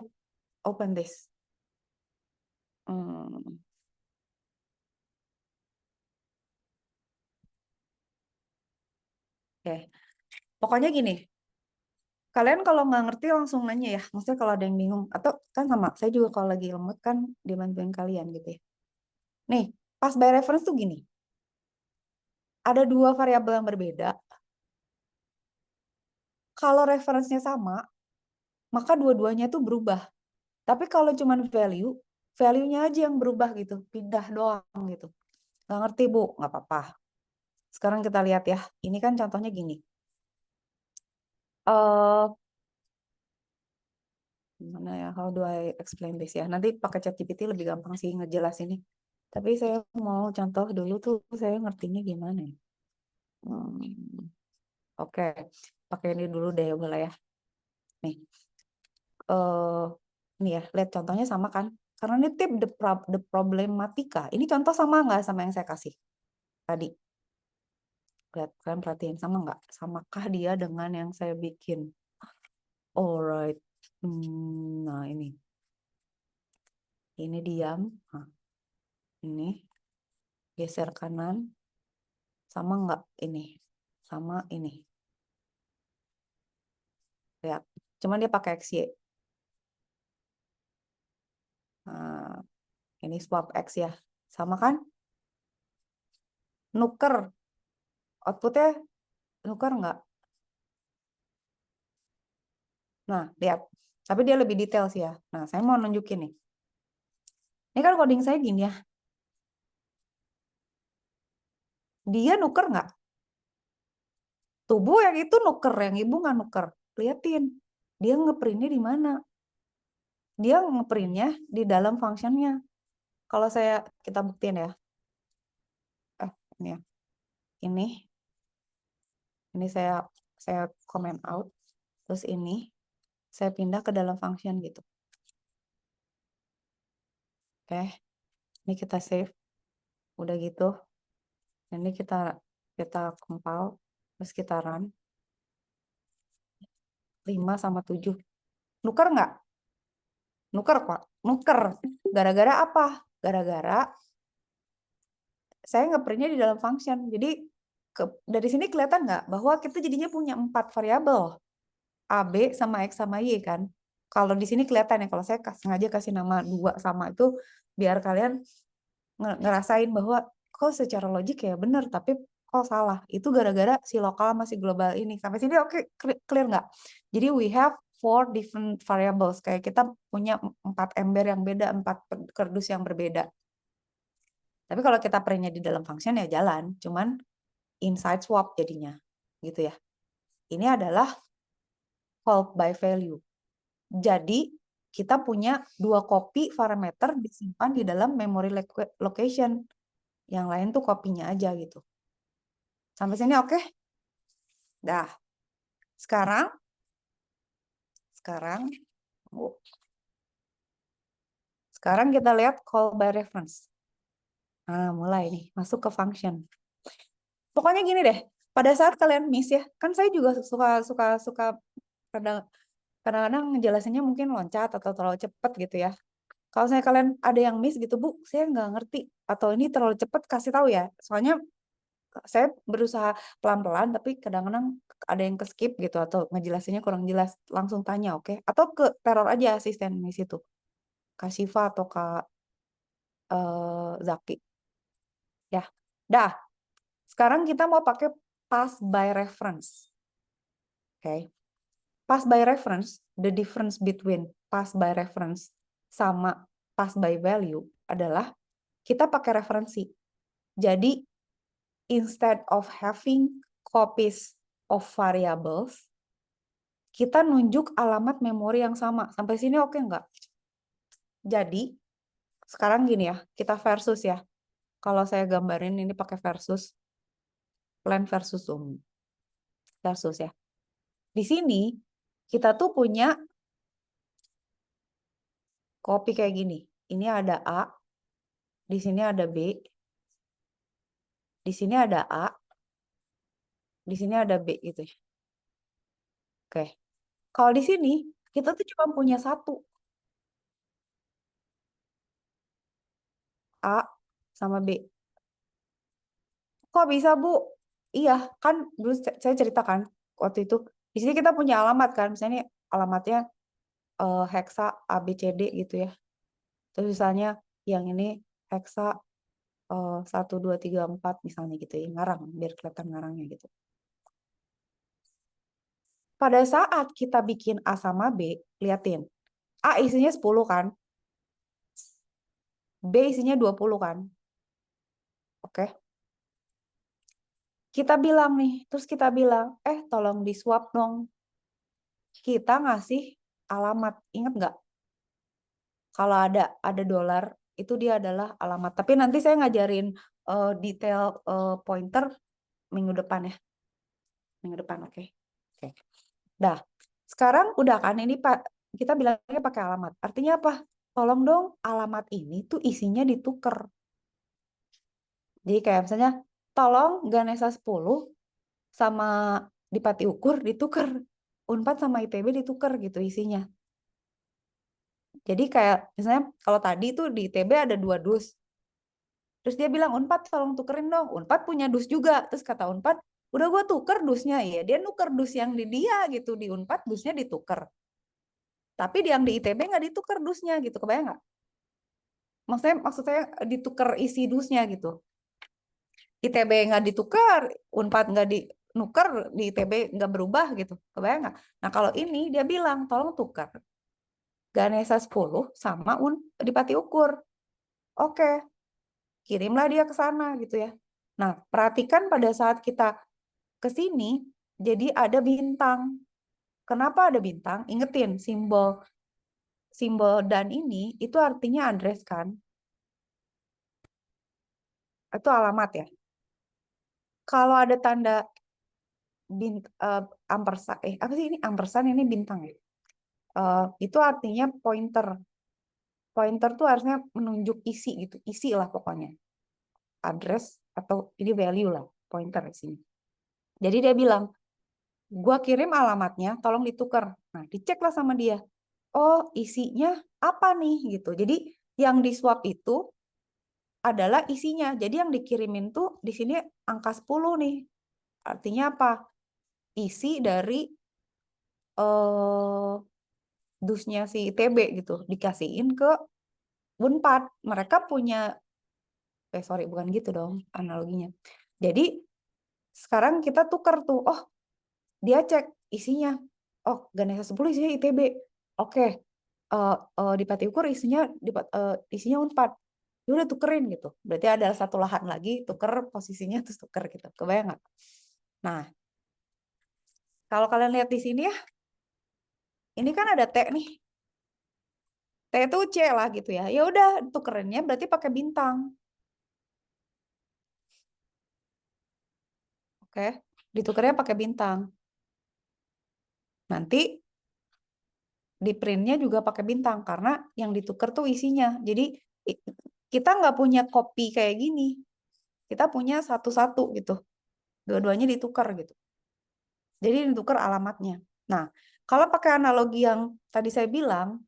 open this? Hmm. Oke, pokoknya gini. Kalian kalau nggak ngerti langsung nanya ya. Maksudnya kalau ada yang bingung. Atau kan sama, saya juga kalau lagi lemot kan dibantuin kalian gitu ya. Nih, pas by reference tuh gini. Ada 2 variabel yang berbeda. Kalau referensinya sama, maka dua-duanya tuh berubah. Tapi kalau cuma value-nya aja yang berubah gitu. Pindah doang gitu. Nggak ngerti, Bu? Nggak apa-apa. Sekarang kita lihat ya. Ini kan contohnya gini. eh Gimana ya? How do I explain this ya? Nanti pakai ChatGPT lebih gampang sih ngejelas ini. Tapi saya mau contoh dulu tuh saya ngertinya gimana ya. Hmm, Oke, pakai ini dulu deh boleh ya. Nih, eh ini ya, lihat contohnya sama kan? Karena ini tip the problematika. Ini contoh sama nggak sama yang saya kasih tadi? Lihat, kalian perhatiin sama nggak? Samakah dia dengan yang saya bikin? Alright. Nah ini diam. Hah. Ini geser kanan. Sama nggak ini? Sama ini. Lihat. Cuman dia pakai XY. Nah, ini swap X ya. Sama kan? Nuker. Outputnya nuker nggak? Nah, lihat. Tapi dia lebih detail sih ya. Nah, saya mau nunjukin nih. Ini kan coding saya gini ya. Dia nuker nggak? Tubuh yang itu nuker, yang ibu nggak nuker. Liatin. Dia ngeprintnya di mana? Dia ngeprintnya di dalam functionnya. Kalau kita buktiin ya. Ini ya. Ini saya comment out. Terus ini saya pindah ke dalam function gitu. Oke. Ini kita save. Udah gitu. Ini kita compile. Terus kita run. 5 sama 7. Nuker nggak? Nuker kok. Nuker. Gara-gara apa? Gara-gara saya ngeprintnya di dalam function. Jadi dari sini kelihatan nggak bahwa kita jadinya punya 4 variabel. A, B, sama X, sama Y kan. Kalau di sini kelihatan ya, kalau saya sengaja kasih nama 2 sama itu, biar kalian ngerasain bahwa kok secara logik ya bener, tapi kok salah. Itu gara-gara si lokal masih global ini. Sampai sini oke, clear nggak? Jadi we have 4 different variables. Kayak kita punya 4 ember yang beda, 4 kardus yang berbeda. Tapi kalau kita printnya di dalam function ya jalan, cuman inside swap jadinya, gitu ya. Ini adalah call by value. Jadi kita punya 2 copy parameter disimpan di dalam memory location. Yang lain tuh kopinya aja gitu. Sampai sini oke? Dah. Sekarang kita lihat call by reference. Nah, mulai nih masuk ke function. Pokoknya gini deh, pada saat kalian miss ya, kan saya juga suka kadang-kadang ngejelasinnya mungkin loncat atau terlalu cepet gitu ya. Kalau saya kalian ada yang miss gitu, Bu, saya nggak ngerti atau ini terlalu cepet, kasih tahu ya. Soalnya saya berusaha pelan-pelan, tapi kadang-kadang ada yang ke-skip gitu atau ngejelasinnya kurang jelas, langsung tanya, oke? Atau ke teror aja asisten di situ. Kak Syifa atau Kak Zaki. Ya, dah. Sekarang kita mau pakai pass by reference. Oke. Pass by reference, the difference between pass by reference sama pass by value adalah kita pakai referensi. Jadi, instead of having copies of variables, kita nunjuk alamat memori yang sama. Sampai sini oke nggak? Jadi, sekarang gini ya, kita versus ya. Kalau saya gambarin ini pakai versus, plan versus zoom. Versus ya. Di sini, kita tuh punya copy kayak gini. Ini ada A, di sini ada B, di sini ada A, di sini ada B gitu ya. Oke. Kalau di sini, kita tuh cuma punya satu. A sama B. Kok bisa, Bu? Iya, kan dulu saya ceritakan waktu itu. Di sini kita punya alamat kan, misalnya alamatnya hexa ABCD gitu ya. Terus misalnya yang ini hexa 1, 2, 3, 4 misalnya gitu ya, ngarang, biar kelihatan ngarangnya gitu. Pada saat kita bikin A sama B, liatin. A isinya 10 kan? B isinya 20 kan? Oke. Kita bilang nih, terus kita bilang, tolong di swap dong. Kita ngasih alamat, ingat nggak? Kalau ada dolar, itu dia adalah alamat. Tapi nanti saya ngajarin detail pointer minggu depan ya. Minggu depan, oke. Oke. Dah, sekarang udah kan ini Pak, kita bilangnya pakai alamat. Artinya apa? Tolong dong alamat ini tuh isinya ditukar. Jadi kayak misalnya, tolong Ganesha 10 sama Dipati Ukur ditukar. Unpad sama ITB ditukar gitu isinya. Jadi kayak misalnya kalau tadi tuh di ITB ada 2 dus. Terus dia bilang, Unpad tolong tukerin dong. Unpad punya dus juga. Terus kata Unpad, udah gue tuker dusnya. Ya dia nuker dus yang di dia gitu. Di Unpad dusnya dituker. Tapi yang di ITB nggak dituker dusnya gitu. Kebayang nggak? Maksud saya ditukar isi dusnya gitu. ITB nggak ditukar, Unpad nggak dinuker, di ITB nggak berubah gitu. Kebayang nggak? Nah kalau ini dia bilang, tolong tukar Ganesha 10 sama Dipati Ukur. Oke, kirimlah dia ke sana gitu ya. Nah, perhatikan pada saat kita ke sini, jadi ada bintang. Kenapa ada bintang? Ingetin simbol dan ini itu artinya address kan? Itu alamat ya. Kalau ada tanda ampersand, apa sih ini ampersand, ini bintang ya. Itu artinya pointer. Pointer tuh harusnya menunjuk isi gitu, isi lah pokoknya. Address atau ini value lah, pointer di sini. Jadi dia bilang, gua kirim alamatnya, tolong ditukar. Nah, dicek lah sama dia. Oh, isinya apa nih gitu. Jadi yang di swap itu adalah isinya. Jadi yang dikirimin tuh di sini angka 10 nih. Artinya apa? Isi dari dusnya si ITB gitu. Dikasihin ke Unpad. Mereka punya, sorry bukan gitu dong analoginya. Jadi sekarang kita tukar tuh. Oh, dia cek isinya. Oh, Ganesha 10 isinya ITB. Oke. Di Pati Ukur isinya Unpad. Ya udah tukerin gitu. Berarti ada satu lahan lagi, tuker posisinya terus tuker gitu. Kebayang nggak? Nah, kalau kalian lihat di sini ya, ini kan ada T nih. T itu C lah gitu ya. Ya udah tukerinnya berarti pakai bintang. Oke, ditukernya pakai bintang. Nanti di printnya juga pakai bintang karena yang dituker tuh isinya. Jadi kita nggak punya kopi kayak gini. Kita punya satu-satu gitu. Dua-duanya ditukar gitu. Jadi ditukar alamatnya. Nah, kalau pakai analogi yang tadi saya bilang,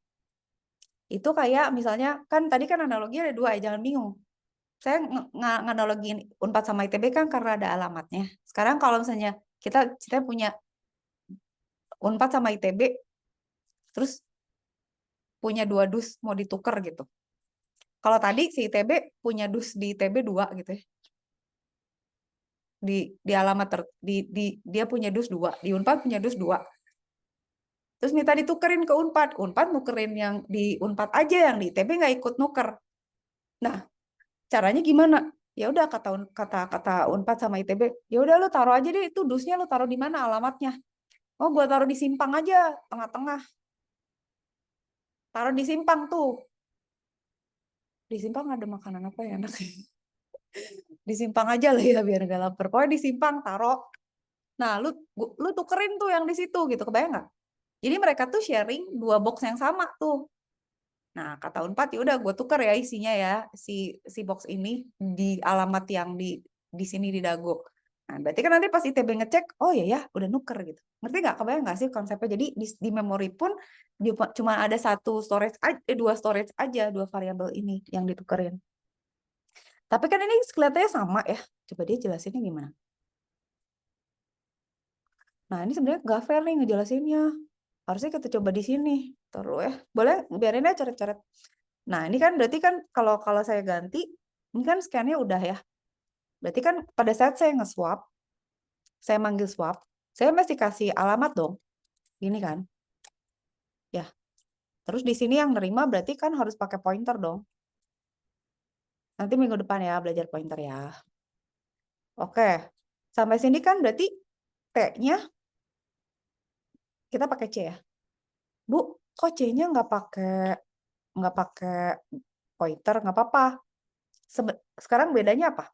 itu kayak misalnya, kan tadi kan analogi ada dua ya, jangan bingung. Saya nganalogiin Unpad sama ITB kan karena ada alamatnya. Sekarang kalau misalnya kita punya Unpad sama ITB, terus punya dua dus mau ditukar gitu. Kalau tadi si ITB punya dus di ITB 2 gitu ya. Di alamat dia punya dus 2, di Unpad punya dus 2. Terus minta ditukerin ke Unpad. Unpad nukerin yang di Unpad aja, yang di ITB nggak ikut nuker. Nah, caranya gimana? Ya udah kata Unpad sama ITB, ya udah lu taruh aja deh itu dusnya, lu taruh di mana alamatnya? Oh, gua taruh di simpang aja, tengah-tengah. Taruh di simpang tuh. Di simpang ada makanan apa ya enak? Di simpang aja lah ya biar gak lapar. Pokoknya di simpang taruh. Nah, lu tukerin tuh yang di situ gitu, kebayang nggak? Jadi mereka tuh sharing dua box yang sama tuh. Nah, kata Unpad, ya udah gue tukar ya isinya ya, si box ini di alamat yang di sini di Dago. Nah, berarti kan nanti pas ITB ngecek, oh ya udah nuker gitu. Ngerti nggak? Kebayang nggak sih konsepnya? Jadi di memori pun cuma ada dua storage aja, dua variabel ini yang ditukerin. Tapi kan ini kelihatannya sama ya. Coba dia jelasinnya gimana? Nah, ini sebenarnya nggak fair nih ngejelasinnya. Harusnya kita coba di sini. Terus ya, boleh biarin aja coret-coret. Nah, ini kan berarti kan kalau saya ganti, ini kan scan-nya udah ya. Berarti kan pada saat saya nge-swap, saya manggil swap, saya mesti kasih alamat dong. Ini kan. Ya. Terus di sini yang nerima berarti kan harus pakai pointer dong. Nanti minggu depan ya belajar pointer ya. Oke. Sampai sini kan berarti T-nya kita pakai C ya. Bu, kok C-nya nggak pakai pointer, nggak apa-apa. Sekarang bedanya apa?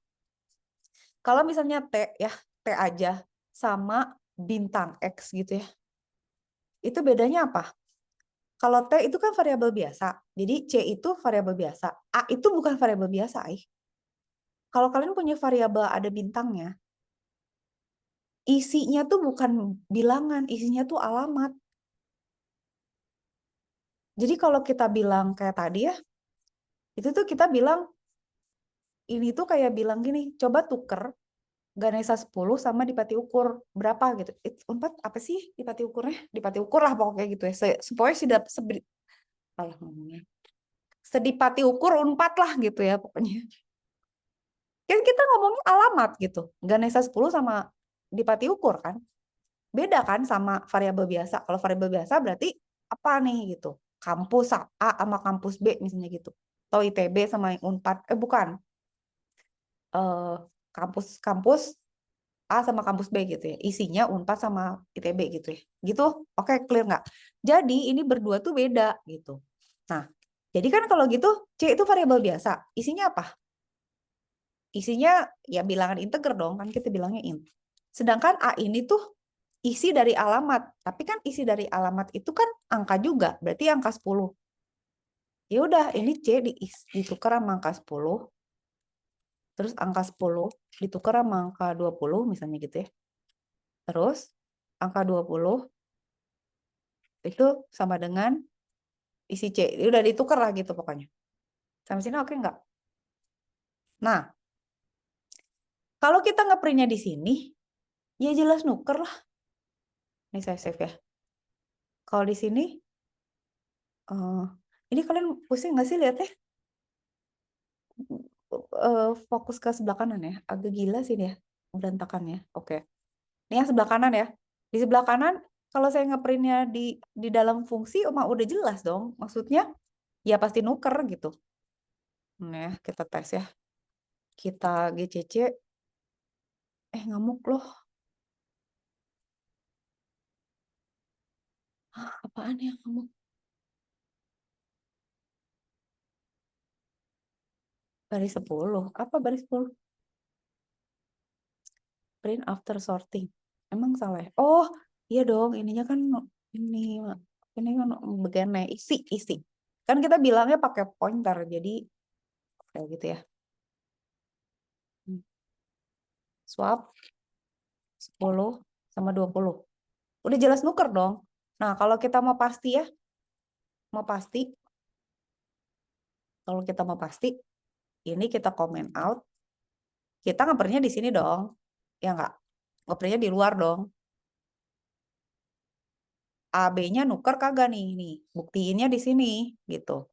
Kalau misalnya T ya, T aja sama bintang X gitu ya. Itu bedanya apa? Kalau T itu kan variabel biasa. Jadi C itu variabel biasa. A itu bukan variabel biasa, Kalau kalian punya variabel ada bintangnya, isinya tuh bukan bilangan, isinya tuh alamat. Jadi kalau kita bilang kayak tadi ya, itu tuh kita bilang ini tuh kayak bilang gini, coba tuker Ganesha 10 sama Dipati Ukur berapa gitu. Unpad apa sih Dipati Ukurnya? Dipati Ukur lah pokoknya gitu ya. Supaya alah ngomongnya. Sedipati Ukur Unpad lah gitu ya pokoknya. Kan kita ngomongnya alamat gitu. Ganesha 10 sama Dipati Ukur kan. Beda kan sama variabel biasa. Kalau variabel biasa berarti apa nih gitu. Kampus A sama kampus B misalnya gitu. Atau ITB sama Unpad. Bukan. Eh, kampus A sama kampus B gitu ya. Isinya Unpad sama ITB gitu ya. Gitu. Oke, clear nggak? Jadi ini berdua tuh beda gitu. Nah, jadi kan kalau gitu C itu variabel biasa. Isinya apa? Isinya ya bilangan integer dong, kan kita bilangnya int. Sedangkan A ini tuh isi dari alamat. Tapi kan isi dari alamat itu kan angka juga, berarti angka 10. Ya udah, ini C ditukar sama angka 10. Terus angka 10 ditukar sama angka 20 misalnya gitu ya. Terus angka 20 itu sama dengan isi C. Udah ditukar lah gitu pokoknya. Sampai sini oke nggak? Nah, kalau kita ngeprintnya di sini, ya jelas nuker lah. Ini saya save ya. Kalau di sini, ini kalian pusing nggak sih lihatnya? Fokus ke sebelah kanan ya. Agak gila sih ya, berantakannya. Oke. Ini yang sebelah kanan ya. Di sebelah kanan, kalau saya ngeprintnya di dalam fungsi, udah jelas dong. Maksudnya, ya pasti nuker gitu. Nah, kita tes ya. Kita GCC. Ngamuk loh. Apaan ya ngamuk? Baris 10. Apa baris 10? Print after sorting. Emang salah ya? Oh, iya dong. Ininya kan ini ini kan bagian isi. Kan kita bilangnya pakai pointer. Jadi kayak gitu ya. Swap 10 sama 20. Udah jelas nuker dong. Nah, kalau kita mau pasti ya, kalau kita mau pasti, ini kita comment out. Kita ngeprintnya di sini dong. Ya nggak? Ngeprintnya di luar dong. AB-nya nuker kagak nih? Nih, buktiinnya di sini gitu.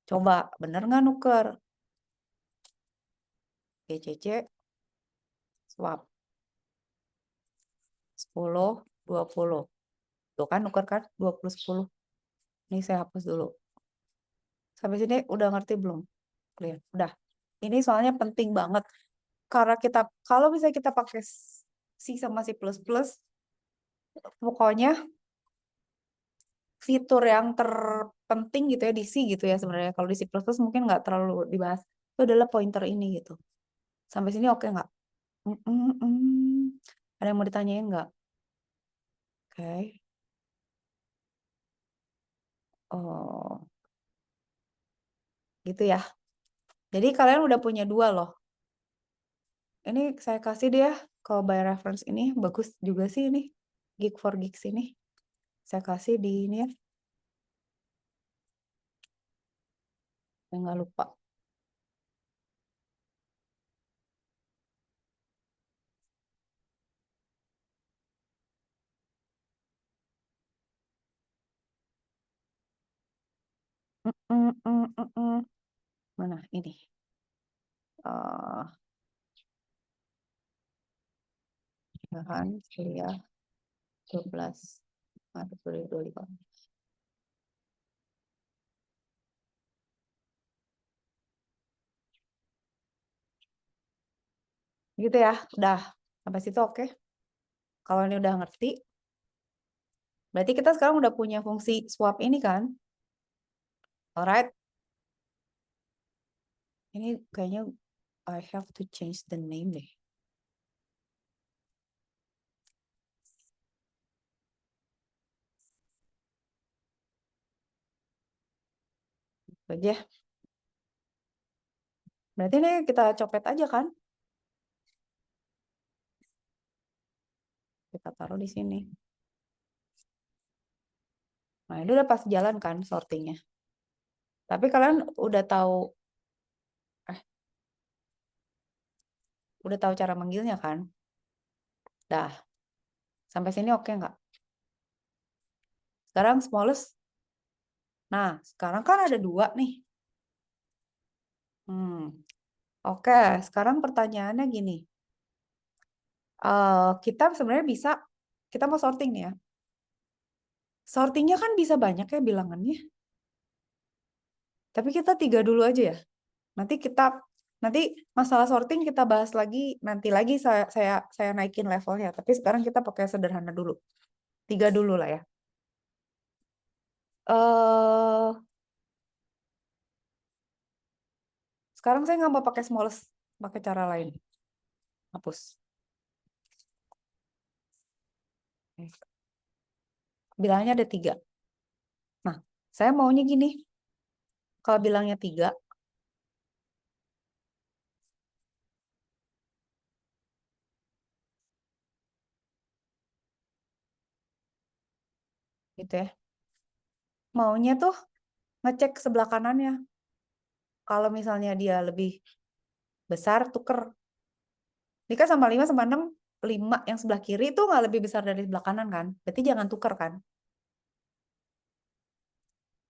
Coba bener nggak nuker? GCC swap 10 20. Tuh kan nuker kan 20 10. Ini saya hapus dulu. Sampai sini udah ngerti belum? Clear. Udah. Ini soalnya penting banget karena kalau misalnya kita pakai C sama C++, pokoknya fitur yang terpenting gitu ya di C gitu ya sebenarnya. Kalau di C++ mungkin nggak terlalu dibahas. Itu adalah pointer ini gitu. Sampai sini oke nggak? Ada yang mau ditanyain nggak? Oke. Oh, gitu ya. Jadi kalian udah punya dua loh. Ini saya kasih dia kalau by reference ini bagus juga sih ini. Geek for Geeks ini. Saya kasih di ini ya. Saya nggak lupa. Mana ini? Bahan kuliah 12 Maret 2025. Gitu ya, udah. Sampai situ oke. Kalau ini udah ngerti, berarti kita sekarang udah punya fungsi swap ini kan? Alright. Ini kayaknya I have to change the name deh. Itu aja. Berarti ini kita copet aja kan? Kita taruh di sini. Nah, ini udah pas jalan kan sortingnya. Tapi kalian udah tahu, Udah tahu cara manggilnya kan? Dah. Sampai sini oke nggak? Sekarang smallest. Nah, sekarang kan ada 2 nih. Oke, sekarang pertanyaannya gini. Kita sebenarnya bisa, kita mau sorting nih ya. Sortingnya kan bisa banyak ya bilangannya. Tapi kita 3 dulu aja ya. Nanti masalah sorting kita bahas lagi, nanti lagi saya naikin levelnya. Tapi sekarang kita pakai sederhana dulu. 3 dulu lah ya. eh Sekarang saya nggak mau pakai smallest, pakai cara lain. Hapus. Bilangnya ada 3. Nah, saya maunya gini. Kalau bilangnya 3, gitu ya. Maunya tuh ngecek sebelah kanannya. Kalau misalnya dia lebih besar, tuker. Ini kan sama 5 sama 6, 5 yang sebelah kiri itu nggak lebih besar dari sebelah kanan kan? Berarti jangan tuker kan?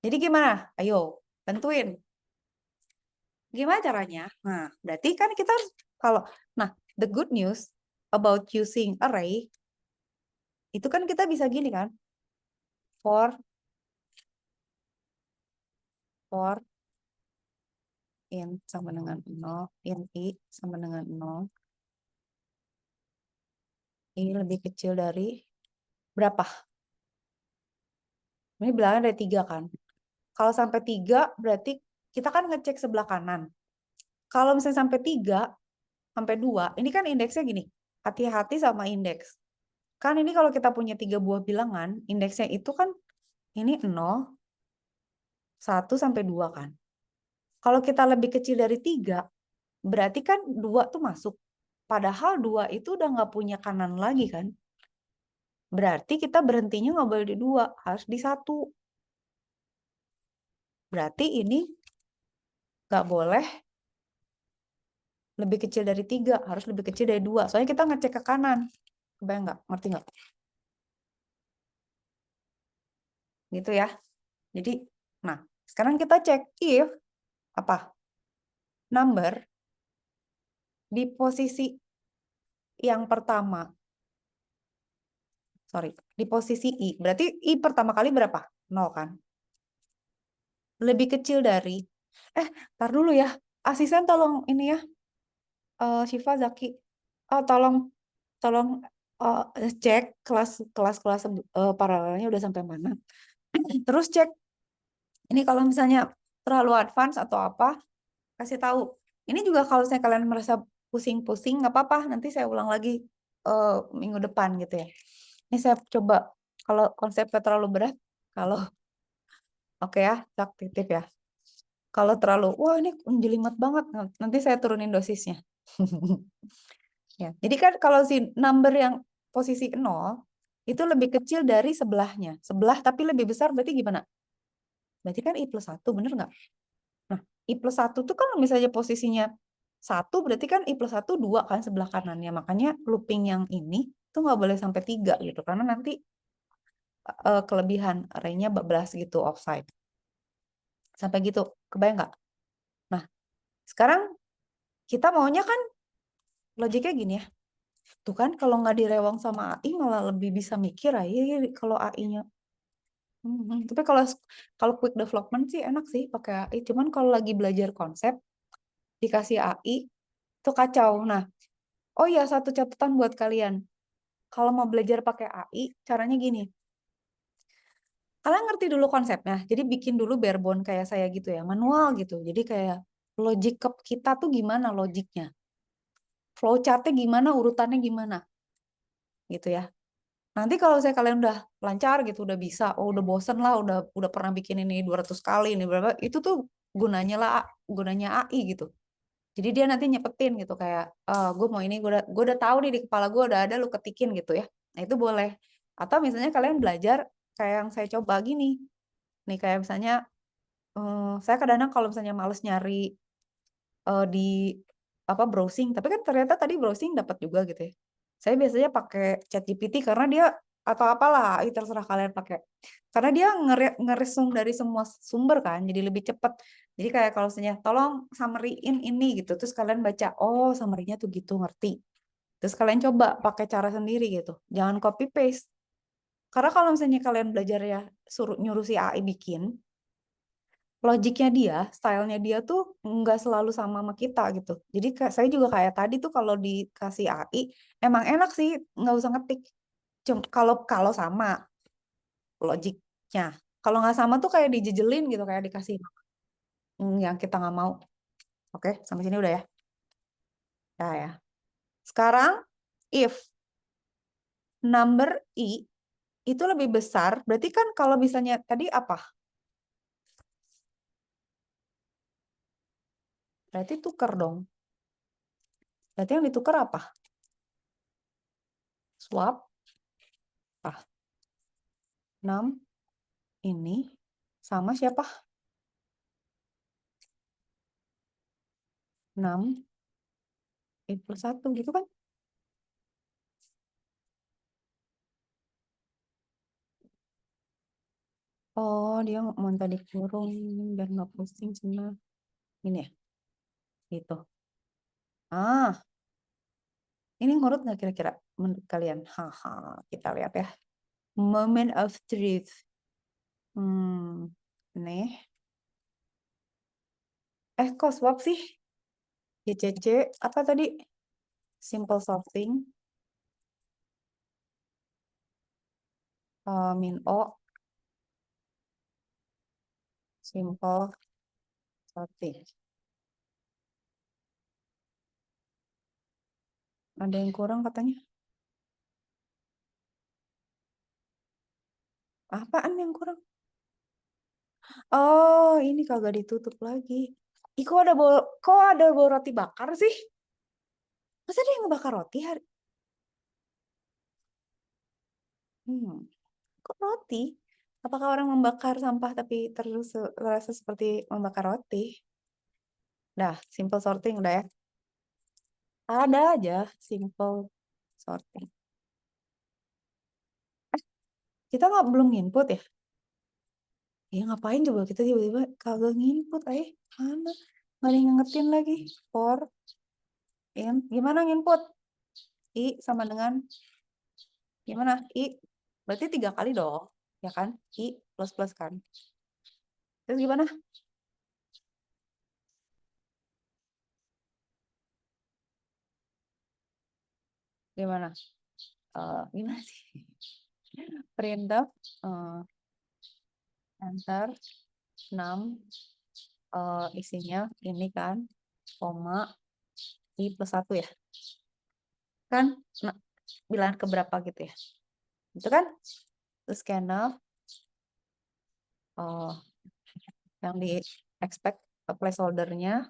Jadi gimana? Ayo, tentuin. Gimana caranya? Nah, berarti kan kita kalau, nah, the good news about using array, itu kan kita bisa gini kan? For in sama dengan 0, in i sama dengan 0, i lebih kecil dari berapa? Ini bilangnya ada 3 kan? Kalau sampai 3 berarti kita kan ngecek sebelah kanan. Kalau misalnya sampai 3, sampai 2, ini kan indeksnya gini. Hati-hati sama indeks. Kan ini kalau kita punya 3 buah bilangan, indeksnya itu kan ini 0, 1 sampai 2 kan. Kalau kita lebih kecil dari 3, berarti kan 2 tuh masuk. Padahal 2 itu udah nggak punya kanan lagi kan. Berarti kita berhentinya nggak boleh di 2, harus di 1. Berarti ini nggak boleh lebih kecil dari 3, harus lebih kecil dari 2. Soalnya kita ngecek ke kanan. Kebayang nggak? Ngerti nggak? Gitu ya. Jadi, nah, sekarang kita cek if apa? Number di posisi yang pertama. Sorry, di posisi i. Berarti i pertama kali berapa? 0 kan? Lebih kecil dari, tar dulu ya. Asisten tolong ini ya. Syifa, Zaki. Tolong cek kelas paralelnya udah sampai mana. Terus cek ini kalau misalnya terlalu advance atau apa, kasih tahu. Ini juga kalau saya kalian merasa pusing-pusing, nggak apa-apa. Nanti saya ulang lagi minggu depan gitu ya. Ini saya coba kalau konsepnya terlalu berat, kalau oke ya, tak titip ya. Kalau terlalu, wah ini menjelimet banget, nanti saya turunin dosisnya. Ya, jadi kan kalau si number yang posisi 0 itu lebih kecil dari sebelahnya. Sebelah tapi lebih besar berarti gimana? Berarti kan i plus 1, bener nggak? Nah, i plus 1 tuh kan misalnya posisinya 1, berarti kan i plus 1 2 kan sebelah kanannya. Makanya looping yang ini tuh nggak boleh sampai 3 gitu. Karena nanti kelebihan arraynya 14 gitu offside. Sampai gitu, kebayang nggak? Nah, sekarang kita maunya kan logiknya gini ya. Tuh kan kalau nggak direwang sama AI malah lebih bisa mikir aja kalau AI-nya. Tapi kalau quick development sih enak sih pakai AI. Cuman kalau lagi belajar konsep dikasih AI itu kacau. Nah, oh ya satu catatan buat kalian. Kalau mau belajar pakai AI, caranya gini. Kalian ngerti dulu konsepnya. Jadi bikin dulu barebone kayak saya gitu ya, manual gitu. Jadi kayak logic kita tuh gimana logiknya. Flowchartnya gimana, urutannya gimana. Gitu ya. Nanti kalau saya kalian udah lancar gitu, udah bisa, udah bosen lah, udah pernah bikin ini 200 kali ini berapa, itu tuh gunanya AI gitu. Jadi dia nanti nyepetin gitu kayak, gue mau ini, gue udah tahu nih di kepala gue udah ada, lu ketikin gitu ya. Nah itu boleh. Atau misalnya kalian belajar kayak yang saya coba gini, nih kayak misalnya, saya kadang-kadang kalau misalnya males nyari di apa browsing, tapi kan ternyata tadi browsing dapat juga gitu ya. Saya biasanya pakai ChatGPT karena dia atau apalah, terserah kalian pakai. Karena dia ngeresum dari semua sumber kan, jadi lebih cepat. Jadi kayak kalau misalnya tolong summary-in ini gitu, terus kalian baca, oh summary-nya tuh gitu, ngerti. Terus kalian coba pakai cara sendiri gitu. Jangan copy paste. Karena kalau misalnya kalian belajar ya suruh nyuruh si AI bikin, logiknya dia, stylenya dia tuh nggak selalu sama sama kita gitu. Jadi saya juga kayak tadi tuh kalau dikasih AI, emang enak sih, nggak usah ngetik. Kalau kalau sama logiknya, kalau nggak sama tuh kayak dijejelin gitu, kayak dikasih yang kita nggak mau. Oke, sampai sini udah ya. Ya ya. Sekarang if number i itu lebih besar, berarti kan kalau misalnya tadi apa? Berarti tuker dong. Berarti yang ditukar apa? Swap. Ah, 6 ini sama siapa? 6 plus 1 gitu kan? Oh, dia mau tadi kurung biar nggak pusing cina. Ini ya, gitu. Ah, ini ngurut nggak kira-kira menurut kalian? Haha, kita lihat ya. Moment of truth. Nih. Kok swap sih? YCC, apa tadi? Simple sorting. Min O. Simple sorting. Ada yang kurang katanya. Apaan yang kurang? Oh, ini kagak ditutup lagi. Ih, kok ada bau roti bakar sih? Masa dia yang ngebakar roti hari? Kok roti? Apakah orang membakar sampah tapi terus terasa seperti membakar roti? Dah, simple sorting udah ya. Ada aja simple sorting. Kita nggak belum input ya? Ya ngapain coba kita tiba-tiba kagak nginput, mana? Nggak ada yang ngingetin lagi. For gimana nginput? I sama dengan gimana? I berarti 3 kali dong, ya kan? I plus plus kan? Terus gimana? Gimana? Gimana sih? Printf enter 6 isinya ini kan, koma I plus 1 ya. Kan nah, bilangan keberapa gitu ya. Itu kan? Terus scanf yang di expect placeholder-nya,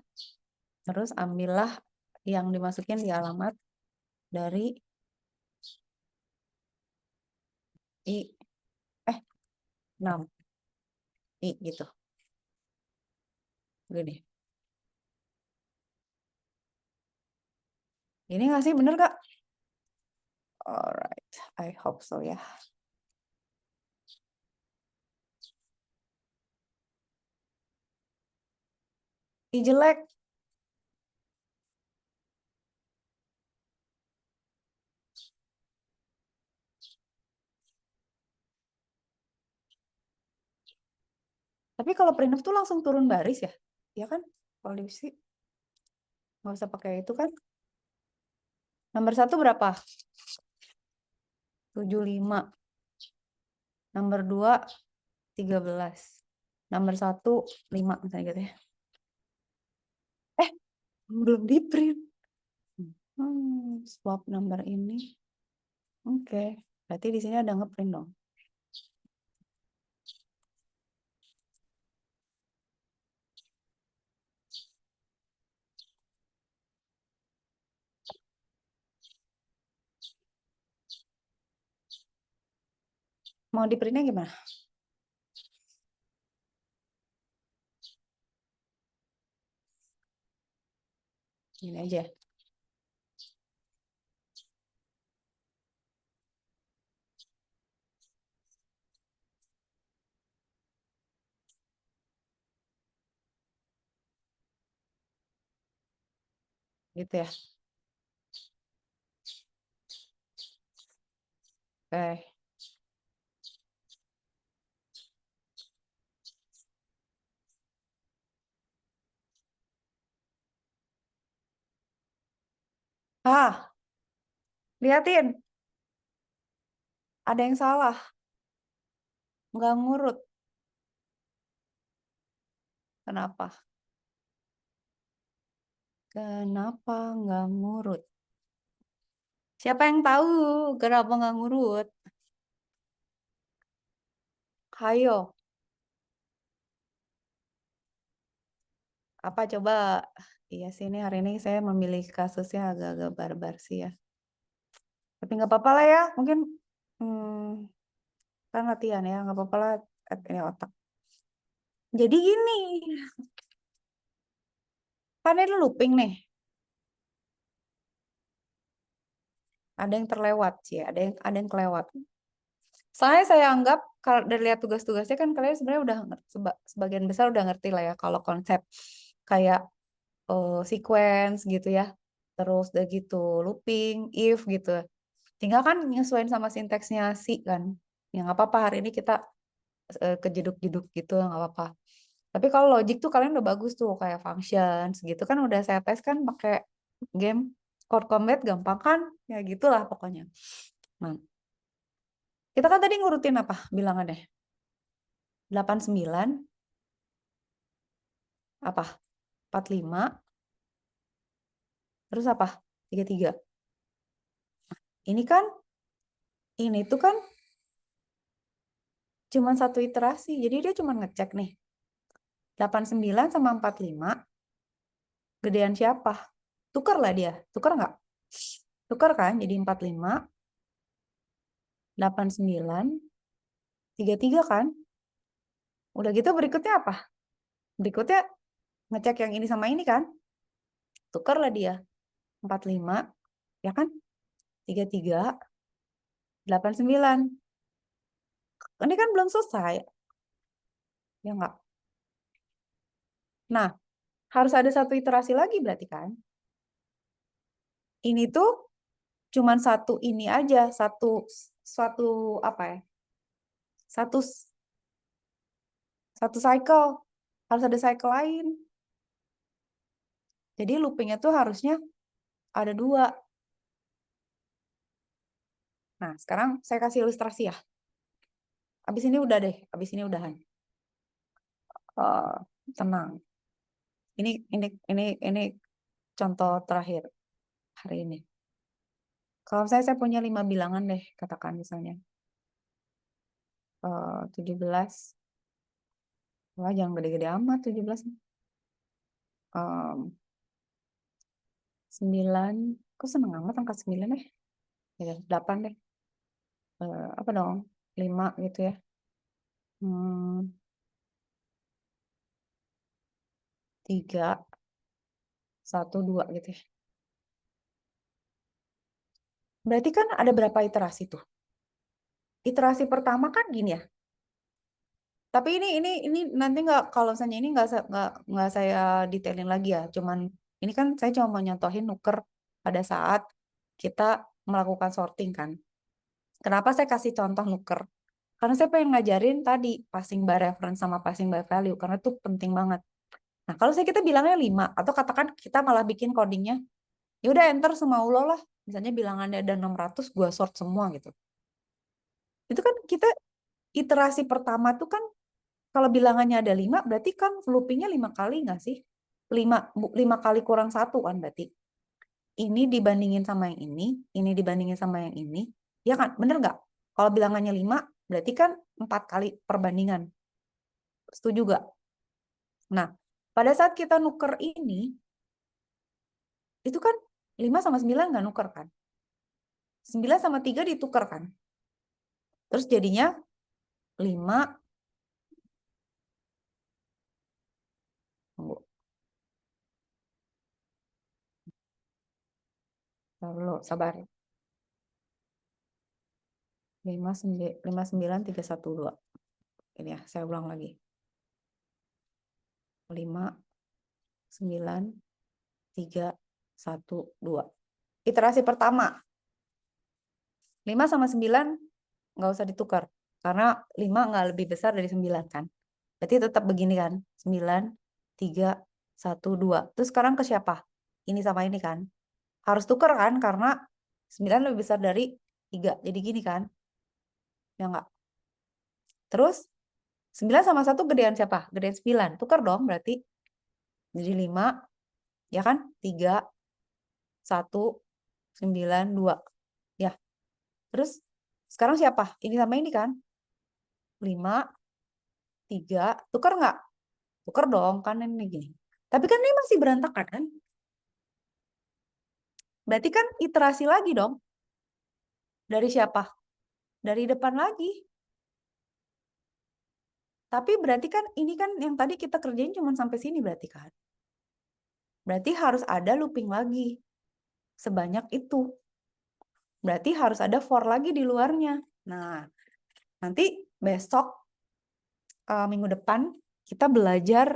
terus ambillah yang dimasukin di alamat dari I 6 I gitu. Gini. Ini nggak sih, bener Kak? Alright, I hope so ya. I jelek. Tapi kalau printf tuh langsung turun baris ya? Ya kan? Kalau divisi nggak usah pakai itu kan? Nomor 1 berapa? 75. Nomor 2 13. Nomor 1 5 misalnya gitu ya. Belum di print. Swap nomor ini. Oke. Berarti di sini ada ngeprint dong. Mau di printnya gimana? Ini aja. Gitu ya. Oke. Ah, liatin. Ada yang salah. Nggak ngurut. Kenapa? Kenapa nggak ngurut? Siapa yang tahu kenapa nggak ngurut? Hayo, apa coba? Iya sih, ini hari ini saya memilih kasusnya agak-agak barbar sih ya. Tapi nggak apa-apa lah ya. Mungkin kan latihan ya, nggak apa-apa lah. Ini otak. Jadi gini, kan ini looping nih. Ada yang terlewat sih, ada yang kelewat. Saya anggap kalau dari lihat tugas-tugasnya kan kalian sebenarnya udah sebagian besar udah ngerti lah ya kalau konsep kayak sequence gitu ya. Terus udah gitu looping, if gitu. Tinggal kan nyesuaiin sama sinteksnya si kan. Ya nggak apa-apa hari ini kita kejeduk-jeduk gitu nggak apa-apa. Tapi kalau logic tuh kalian udah bagus tuh kayak functions gitu kan udah saya tes kan pakai game Code Combat gampang kan? Ya gitulah pokoknya. Nah, kita kan tadi ngurutin apa bilangannya? 89 apa? 45 terus apa? 33. Ini kan ini tuh kan cuma satu iterasi. Jadi dia cuma ngecek nih. 89 sama 45 gedean siapa? Tukar lah dia. Tukar nggak? Tukar kan jadi 45, 89, 33 kan? Udah gitu berikutnya apa? Berikutnya ngecek yang ini sama ini kan? Tukar lah dia. 45, ya kan? 33, 89. Ini kan belum selesai. Ya nggak? Nah, harus ada satu iterasi lagi berarti kan? Ini tuh cuman satu ini aja, satu apa ya? Satu satu cycle. Harus ada cycle lain. Jadi loopingnya tuh harusnya ada dua. Nah, sekarang saya kasih ilustrasi ya. Abis ini udah deh, abis ini udahan. Eh, tenang. Ini contoh terakhir hari ini. Kalau saya punya 5 bilangan deh, katakan misalnya 17. Wah, jangan gede-gede amat 17. 9. Kok seneng amat angka 9 deh? Ya, 8 deh. Apa dong? 5 gitu ya. 3, 1, 2 gitu ya. Berarti kan ada berapa iterasi tuh? Iterasi pertama kan gini ya. Tapi ini nanti nggak kalau misalnya ini nggak saya detailin lagi ya. Cuman ini kan saya cuma mau nyontohin nuker pada saat kita melakukan sorting kan. Kenapa saya kasih contoh nuker? Karena saya pengen ngajarin tadi passing by reference sama passing by value karena itu penting banget. Nah, kalau kita bilangnya 5 atau katakan kita malah bikin codingnya, ya udah enter semaulo lah. Misalnya bilangannya ada 600, gua sort semua gitu. Itu kan kita iterasi pertama tuh kan kalau bilangannya ada 5, berarti kan loopingnya 5 kali nggak sih? 5 kali kurang 1 kan berarti. Ini dibandingin sama yang ini dibandingin sama yang ini. Ya kan, bener nggak? Kalau bilangannya 5, berarti kan 4 kali perbandingan. Setuju nggak? Nah, pada saat kita nuker ini, itu kan 5 sama 9 nggak nuker kan? 9 sama 3 ditukar kan? Terus jadinya 5, tunggu, Dulu, sabar. 59312. Ini ya, saya ulang lagi. 59312. Iterasi pertama. 5 sama 9 nggak usah ditukar. Karena 5 nggak lebih besar dari 9 kan. Berarti tetap begini kan. 9, 3, 1, 2. Terus sekarang ke siapa? Ini sama ini kan. Harus tukar kan karena 9 lebih besar dari 3. Jadi gini kan. Ya enggak? Terus 9 sama 1 gedean siapa? Gedean 9. Tukar dong berarti. Jadi 5, ya kan? 3, 1, 9, 2. Ya. Terus sekarang siapa? Ini sama ini kan? 5, 3. Tukar nggak? Tukar dong, kan ini gini. Tapi kan ini masih berantakan kan? Berarti kan iterasi lagi dong. Dari siapa? Dari depan lagi. Tapi berarti kan ini kan yang tadi kita kerjain cuma sampai sini berarti kan. Berarti harus ada looping lagi. Sebanyak itu. Berarti harus ada for lagi di luarnya. Nah, nanti besok minggu depan kita belajar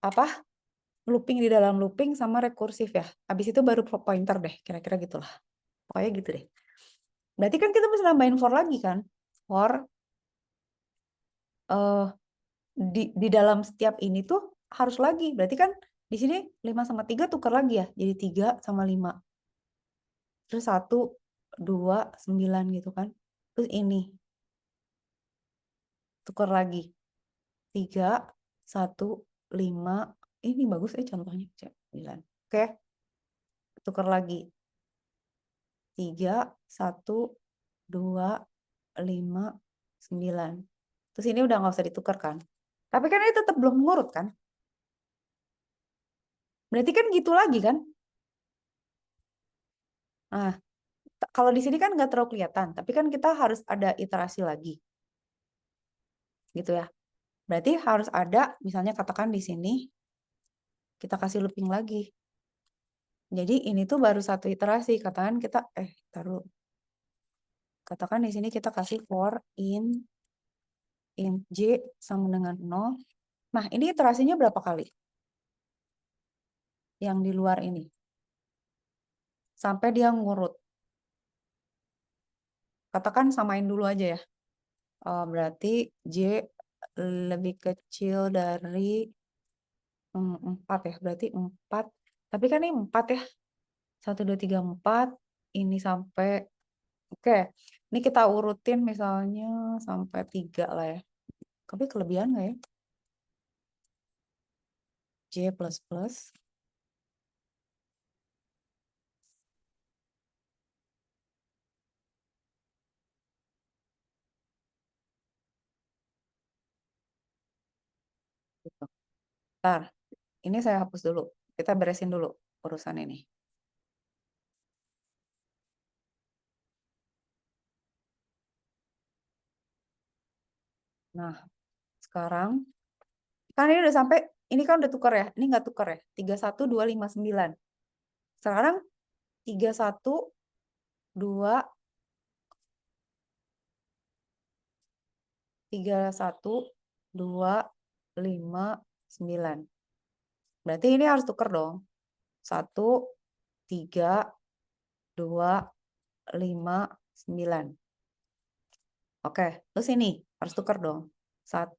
apa? Looping di dalam looping sama rekursif ya. Habis itu baru pointer deh, kira-kira gitulah. Pokoknya gitu deh. Berarti kan kita bisa nambahin for lagi kan? For di dalam setiap ini tuh harus lagi. Berarti kan di sini 5 sama 3 tukar lagi ya. Jadi 3 sama 5. Terus 1, 2, 9 gitu kan. Terus ini. Tukar lagi. 3, 1, 5. Ini bagus contohnya. 9. Oke. Tukar lagi. 3, 1, 2, 5, 9. Terus ini udah nggak usah ditukar kan. Tapi kan ini tetap belum ngurut kan. Berarti kan gitu lagi kan. Nah, kalau di sini kan nggak terlalu kelihatan. Tapi kan kita harus ada iterasi lagi. Gitu ya. Berarti harus ada, misalnya katakan di sini, kita kasih looping lagi. Jadi ini tuh baru satu iterasi. Katakan kita, taruh. Katakan di sini kita kasih for in J sama dengan 0. Nah, ini iterasinya berapa kali? Yang di luar ini. Sampai dia ngurut. Katakan samain dulu aja ya. Berarti J lebih kecil dari 4 ya. Berarti 4. Tapi kan ini 4 ya. 1, 2, 3, 4. Ini sampai, oke. Ini kita urutin misalnya sampai 3 lah ya. Tapi kelebihan nggak ya? J plus plus. Bentar, ini saya hapus dulu. Kita beresin dulu urusan ini. Nah, sekarang kan ini udah sampai, ini kan udah tukar ya. Ini nggak tukar ya. 31259. Sekarang 31 2 31 2 5 9. Berarti ini harus tukar dong. 1 3 2 5 9. Oke, terus ini harus tukar dong. 1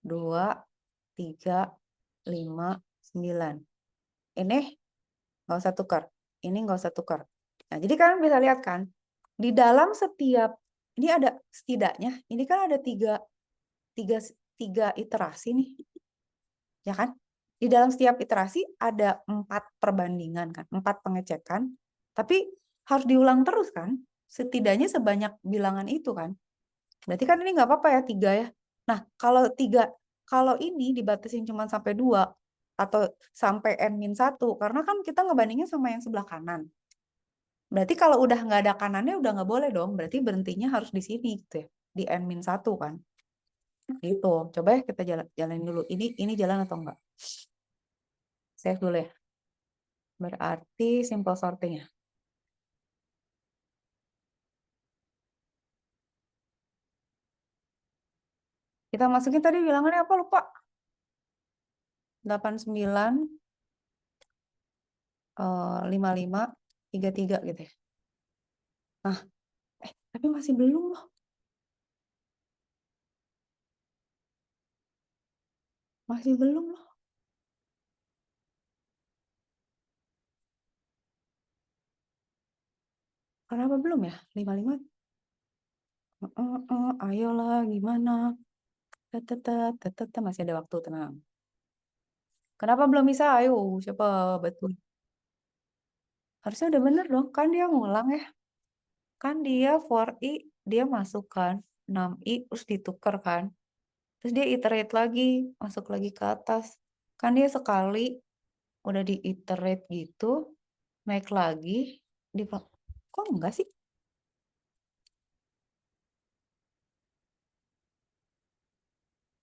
2 3 5 9. Ini nggak usah tukar. Ini nggak usah tukar. Nah, jadi kalian bisa lihat kan, di dalam setiap, ini ada setidaknya, ini kan ada tiga iterasi nih. Ya kan? Di dalam setiap iterasi ada 4 perbandingan kan, 4 pengecekan, tapi harus diulang terus kan, setidaknya sebanyak bilangan itu kan. Berarti kan ini nggak apa-apa ya 3 ya. Nah, kalau ini dibatasin cuma sampai 2 atau sampai n-1, karena kan kita ngebandingin sama yang sebelah kanan. Berarti kalau udah nggak ada kanannya udah nggak boleh dong, berarti berhentinya harus di sini gitu ya, di n-1 kan. Gitu. Coba ya kita jalanin dulu. Ini jalan atau enggak? Save dulu ya. Berarti simple sorting ya. Kita masukin tadi bilangannya apa lupa? 89 55 33 gitu ya. Nah, tapi masih belum loh. Masih belum loh. Kenapa belum ya? 55. Ayolah gimana? Masih ada waktu, tenang. Kenapa belum bisa? Ayo, siapa betul? Harusnya udah bener dong. Kan dia ngulang ya. Kan dia 4i, dia masukkan 6i, terus ditukar kan. Terus dia iterate lagi, masuk lagi ke atas. Kan dia sekali udah di iterate gitu, naik lagi. Kok enggak sih?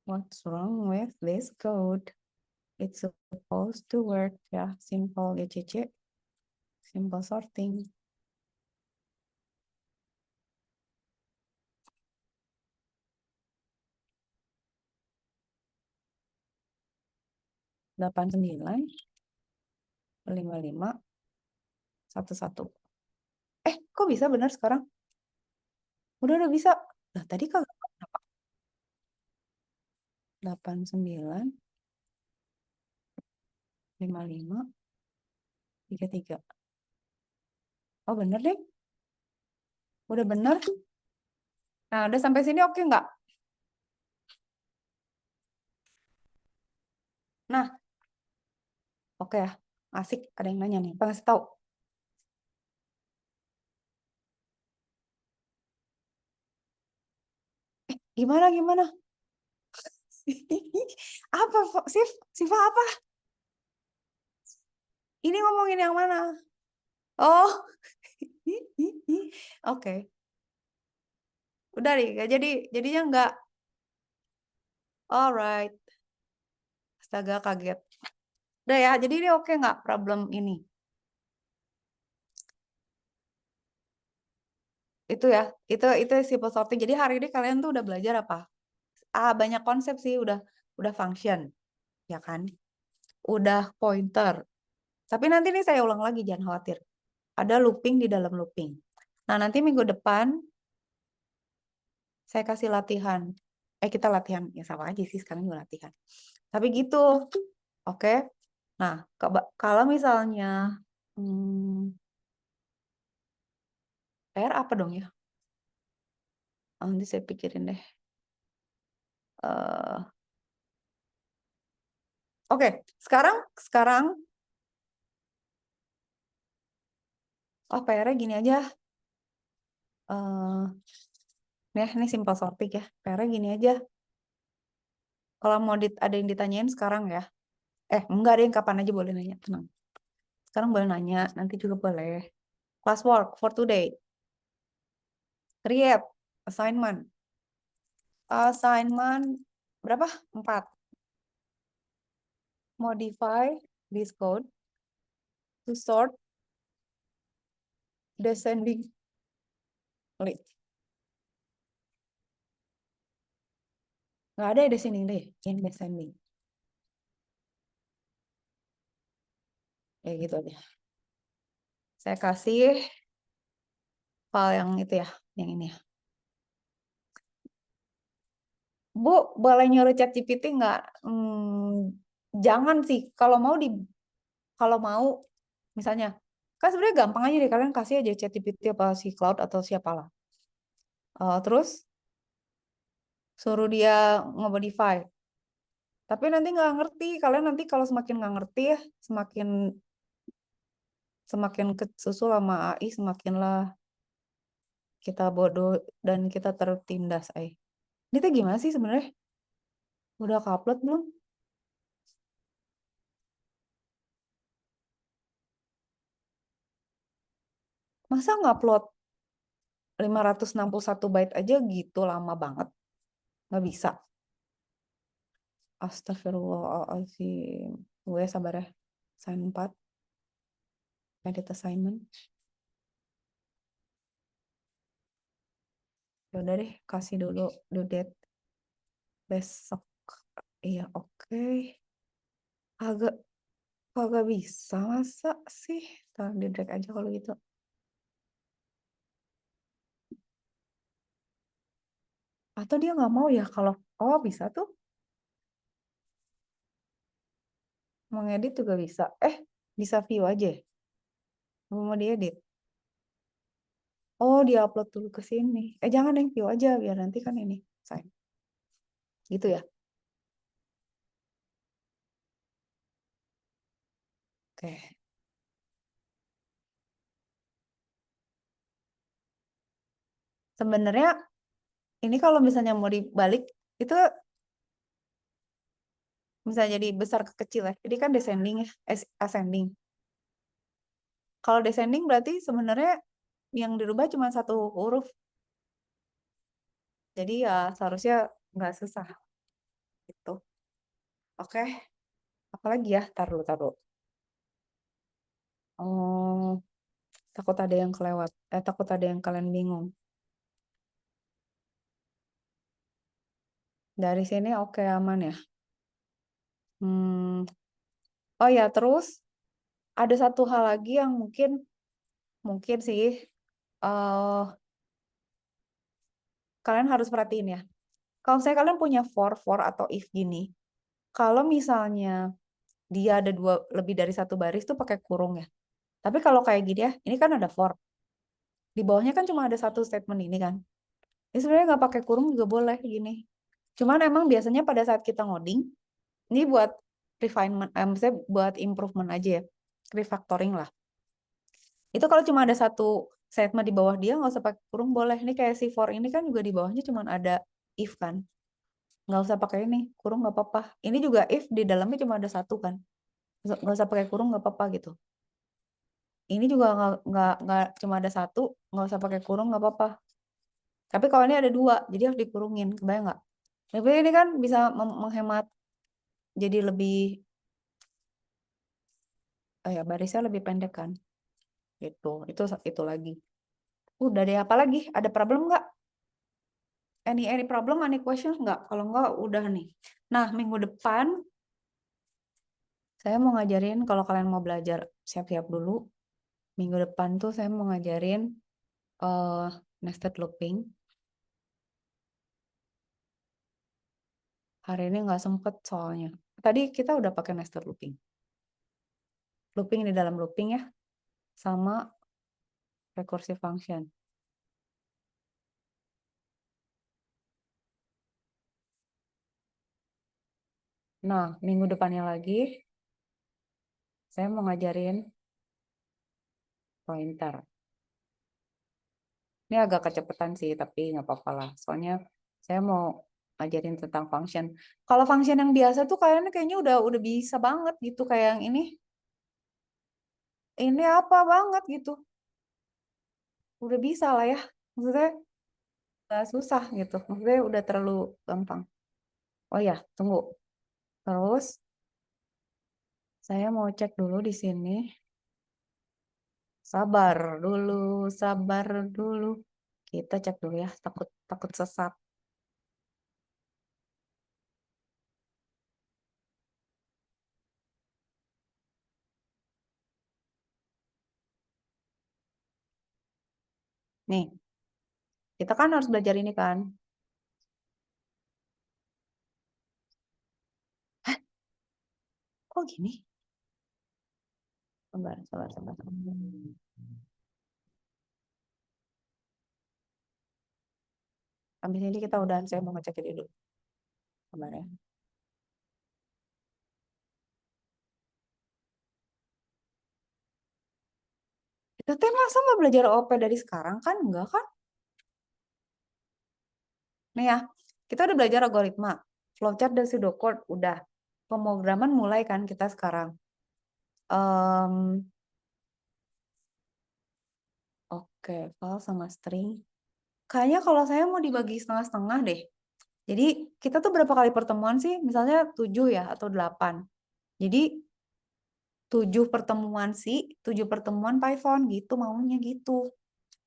What's wrong with this code? It's supposed to work ya. Simple GCC. Simple sorting. Delapan 55 11. Kok bisa benar sekarang? Udah bisa. Nah, tadi kagak kenapa? 89 55 33. Oh, bener deh. Udah bener. Nah, udah sampai sini oke nggak? Nah, oke ya. Asik. Ada yang nanya nih. Pengen tahu. Gimana? Apa, Siva apa? Ini ngomongin yang mana? Oh, oke. Udah nih, jadinya nggak. Alright. Astaga, kaget. Udah ya, jadi ini oke nggak problem ini? Itu ya, itu simple sorting. Jadi hari ini kalian tuh udah belajar apa? Banyak konsep sih, udah function, ya kan? Udah pointer. Tapi nanti nih saya ulang lagi, jangan khawatir. Ada looping di dalam looping. Nah, nanti minggu depan saya kasih latihan. Kita latihan. Ya sama aja sih, sekarang juga latihan. Tapi gitu. Oke. Nah, kalau misalnya PR apa dong ya? Nanti saya pikirin deh. Oke, sekarang PR-nya gini aja. Ini simple sorting ya. PR-nya gini aja. Kalau mau ada yang ditanyain sekarang ya. Enggak ada yang kapan aja boleh nanya, tenang. Sekarang boleh nanya, nanti juga boleh. Classwork for today. Create assignment. Assignment berapa? 4. Modify this code to sort descending list. Nggak ada descending deh, yang descending. Ya gitu aja. Saya kasih file yang itu ya, yang ini ya. Bu, boleh nyuruh ChatGPT nggak? Jangan sih. Kalau mau, misalnya, kan sebenarnya gampang aja deh. Kalian kasih aja ChatGPT apa si Cloud atau siapalah. Terus suruh dia nge-modify. Tapi nanti nggak ngerti. Kalian nanti kalau semakin nggak ngerti ya, semakin kesusul sama AI, semakinlah kita bodoh dan kita tertindas. Ini tuh gimana sih sebenarnya? Udah ke-upload belum? Masa nge-upload 561 byte aja gitu lama banget? Nggak bisa. Astagfirullahaladzim. Gue sabar ya. Sign 4. Edit assignment. Ya udah deh, kasih dulu due date besok. Iya, oke. Agak bisa masa sih. Taruh di drag aja kalau gitu. Atau dia nggak mau ya kalau bisa tuh. Mengedit juga bisa. Bisa view aja. Mau diedit. Oh, dia upload dulu ke sini. Jangan yang view aja biar nanti kan ini. Sign. Gitu ya. Oke. Sebenarnya ini kalau misalnya mau dibalik itu bisa jadi besar ke kecil ya. Jadi kan descending ya, ascending. Kalau descending berarti sebenarnya yang dirubah cuma satu huruf. Jadi ya seharusnya nggak susah gitu. Oke, apalagi ya? Taruh. Oh, takut ada yang kelewat. Takut ada yang kalian bingung. Dari sini oke aman ya. Oh ya, terus ada satu hal lagi yang mungkin sih eh kalian harus perhatiin ya. Kalau saya kalian punya for atau if gini, kalau misalnya dia ada lebih dari satu baris tuh pakai kurung ya. Tapi kalau kayak gini ya, ini kan ada for. Di bawahnya kan cuma ada satu statement ini kan. Ini sebenarnya nggak pakai kurung juga boleh gini. Cuman emang biasanya pada saat kita ngoding, ini buat refinement, misalnya buat improvement aja ya, refactoring lah. Itu kalau cuma ada satu statement di bawah dia nggak usah pakai kurung boleh. Ini kayak si for ini kan juga di bawahnya cuma ada if kan, nggak usah pakai ini kurung nggak apa-apa. Ini juga if di dalamnya cuma ada satu kan, nggak usah pakai kurung nggak apa-apa gitu. Ini juga nggak cuma ada satu, nggak usah pakai kurung nggak apa-apa. Tapi kalau ini ada dua, jadi harus dikurungin, kebayang nggak? Tapi ini kan bisa menghemat, jadi lebih ya barisnya lebih pendek kan, gitu. Itu lagi. Udah deh, apa lagi? Ada problem nggak? Any problem, any questions nggak? Kalau nggak, udah nih. Nah, minggu depan saya mau ngajarin, kalau kalian mau belajar, siap-siap dulu. Minggu depan tuh saya mau ngajarin uh, nested looping. Hari ini nggak sempet soalnya. Tadi kita udah pakai nested looping. Looping di dalam looping ya, sama recursive function. Nah, minggu depannya lagi, saya mau ngajarin pointer. Ini agak kecepatan sih, tapi nggak apa-apa lah. Soalnya saya mau ngajarin tentang function. Kalau function yang biasa tuh kayaknya udah bisa banget gitu. Kayak yang ini apa banget gitu. Udah bisa lah ya. Maksudnya nggak susah gitu. Maksudnya udah terlalu gampang. Oh ya, tunggu. Terus saya mau cek dulu di sini. Sabar dulu, sabar dulu. Kita cek dulu ya, takut takut sesat. Nih, kita kan harus belajar ini kan. Kok gini? Sabar. Habis ini kita udah, saya mau ngecek ini dulu. Sabar ya. Kita teh masa nggak belajar OP dari sekarang kan? Enggak kan? Nih ya, kita udah belajar algoritma, flowchart dan pseudocode udah. Pemrograman mulai kan kita sekarang. Oke, file sama string. Kayaknya kalau saya mau dibagi setengah-setengah deh. Jadi kita tuh berapa kali pertemuan sih? Misalnya 7 ya atau 8. Jadi 7 pertemuan C, 7 pertemuan Python gitu maunya gitu.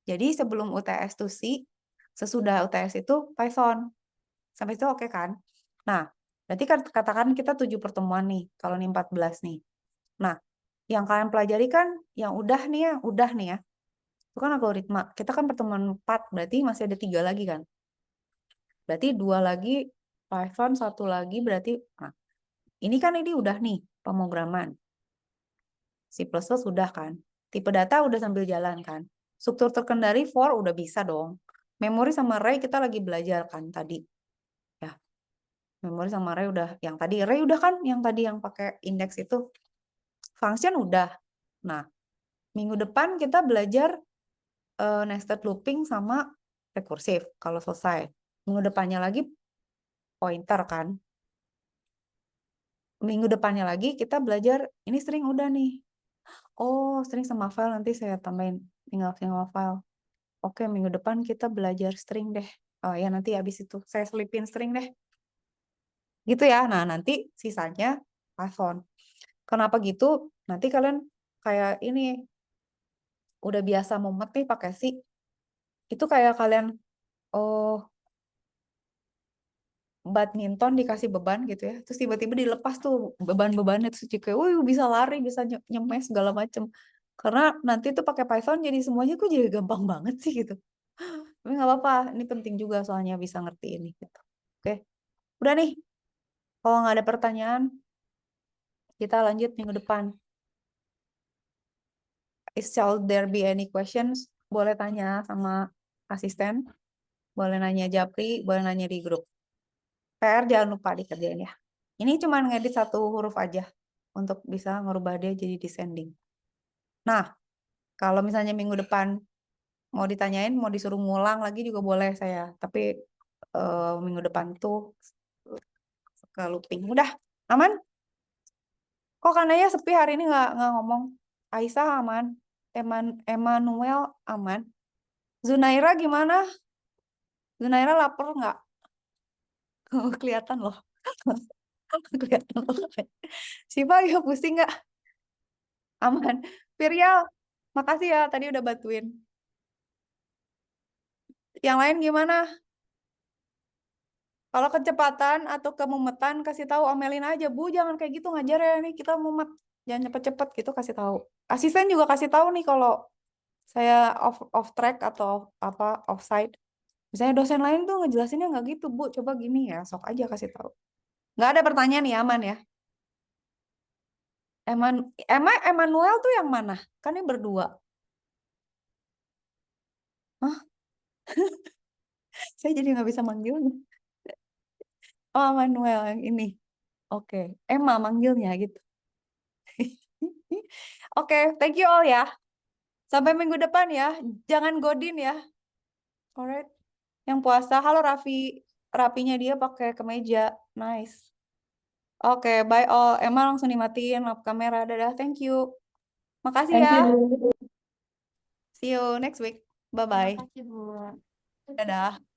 Jadi sebelum UTS tuh C, sesudah UTS itu Python. Sampai itu oke kan? Nah, berarti katakan kita 7 pertemuan nih, kalau ini 14 nih. Nah, yang kalian pelajari kan yang udah nih ya. Itu kan algoritma. Kita kan pertemuan 4, berarti masih ada 3 lagi kan? Berarti 2 lagi Python, 1 lagi berarti nah, ini kan ini udah nih pemrograman. C++ udah kan? Tipe data udah sambil jalan kan? Struktur terkendali for udah bisa dong. Memori sama array kita lagi belajar kan tadi. Ya. Memori sama array udah yang tadi. Array udah kan yang tadi yang pakai indeks itu. Function udah. Nah, minggu depan kita belajar nested looping sama rekursif kalau selesai. Minggu depannya lagi pointer kan. Minggu depannya lagi kita belajar ini string udah nih. Oh, string sama file nanti saya tambahin tinggal file. Oke, minggu depan kita belajar string deh. Oh ya nanti habis itu saya selipin string deh. Gitu ya. Nah, nanti sisanya Python. Kenapa gitu? Nanti kalian kayak ini udah biasa mumet nih pakai C. Itu kayak kalian oh badminton dikasih beban gitu ya. Terus tiba-tiba dilepas tuh beban-bebannya terus kayak, bisa lari, bisa nyemes segala macem. Karena nanti tuh pakai Python jadi semuanya kok jadi gampang banget sih gitu. Tapi nggak apa-apa, ini penting juga soalnya bisa ngerti ini gitu. Oke, udah nih. Kalau nggak ada pertanyaan, kita lanjut minggu depan. Shall there be any questions? Boleh tanya sama asisten, boleh nanya Japri, boleh nanya di grup. PR jangan lupa dikerjain ya. Ini cuma ngedit 1 huruf aja untuk bisa ngerubah dia jadi descending. Nah, kalau misalnya minggu depan mau ditanyain, mau disuruh ngulang lagi juga boleh saya. Tapi minggu depan tuh ke looping. Udah, aman? Kok kananya sepi hari ini nggak ngomong? Aisyah aman, Emmanuel aman. Zunaira gimana? Zunaira lapar nggak? Kelihatan loh. Kelihatan loh. Siva ya pusing nggak? Aman. Virial, makasih ya tadi udah bantuin. Yang lain gimana? Kalau kecepatan atau kemumetan kasih tahu omelin aja, Bu, jangan kayak gitu ngajar ya nih kita mumet. Jangan cepet-cepet gitu kasih tahu. Asisten juga kasih tahu nih kalau saya off track atau apa offside. Misalnya dosen lain tuh ngejelasinnya nggak gitu, Bu. Coba gini ya, sok aja kasih tahu. Nggak ada pertanyaan nih, aman ya. Emmanuel tuh yang mana? Kan ini berdua. Hah? Saya jadi nggak bisa manggilnya. Oh, Emmanuel yang ini. Oke, Emma manggilnya gitu. Oke, thank you all ya. Sampai minggu depan ya. Jangan godin ya. Alright. Yang puasa, halo Raffi. Rapinya dia pakai kemeja. Nice. Oke, bye all. Emma langsung dimatiin lampu kamera. Dadah, thank you. Makasih Thank ya. you. See you next week. Bye-bye. Terima kasih, Bu. Dadah.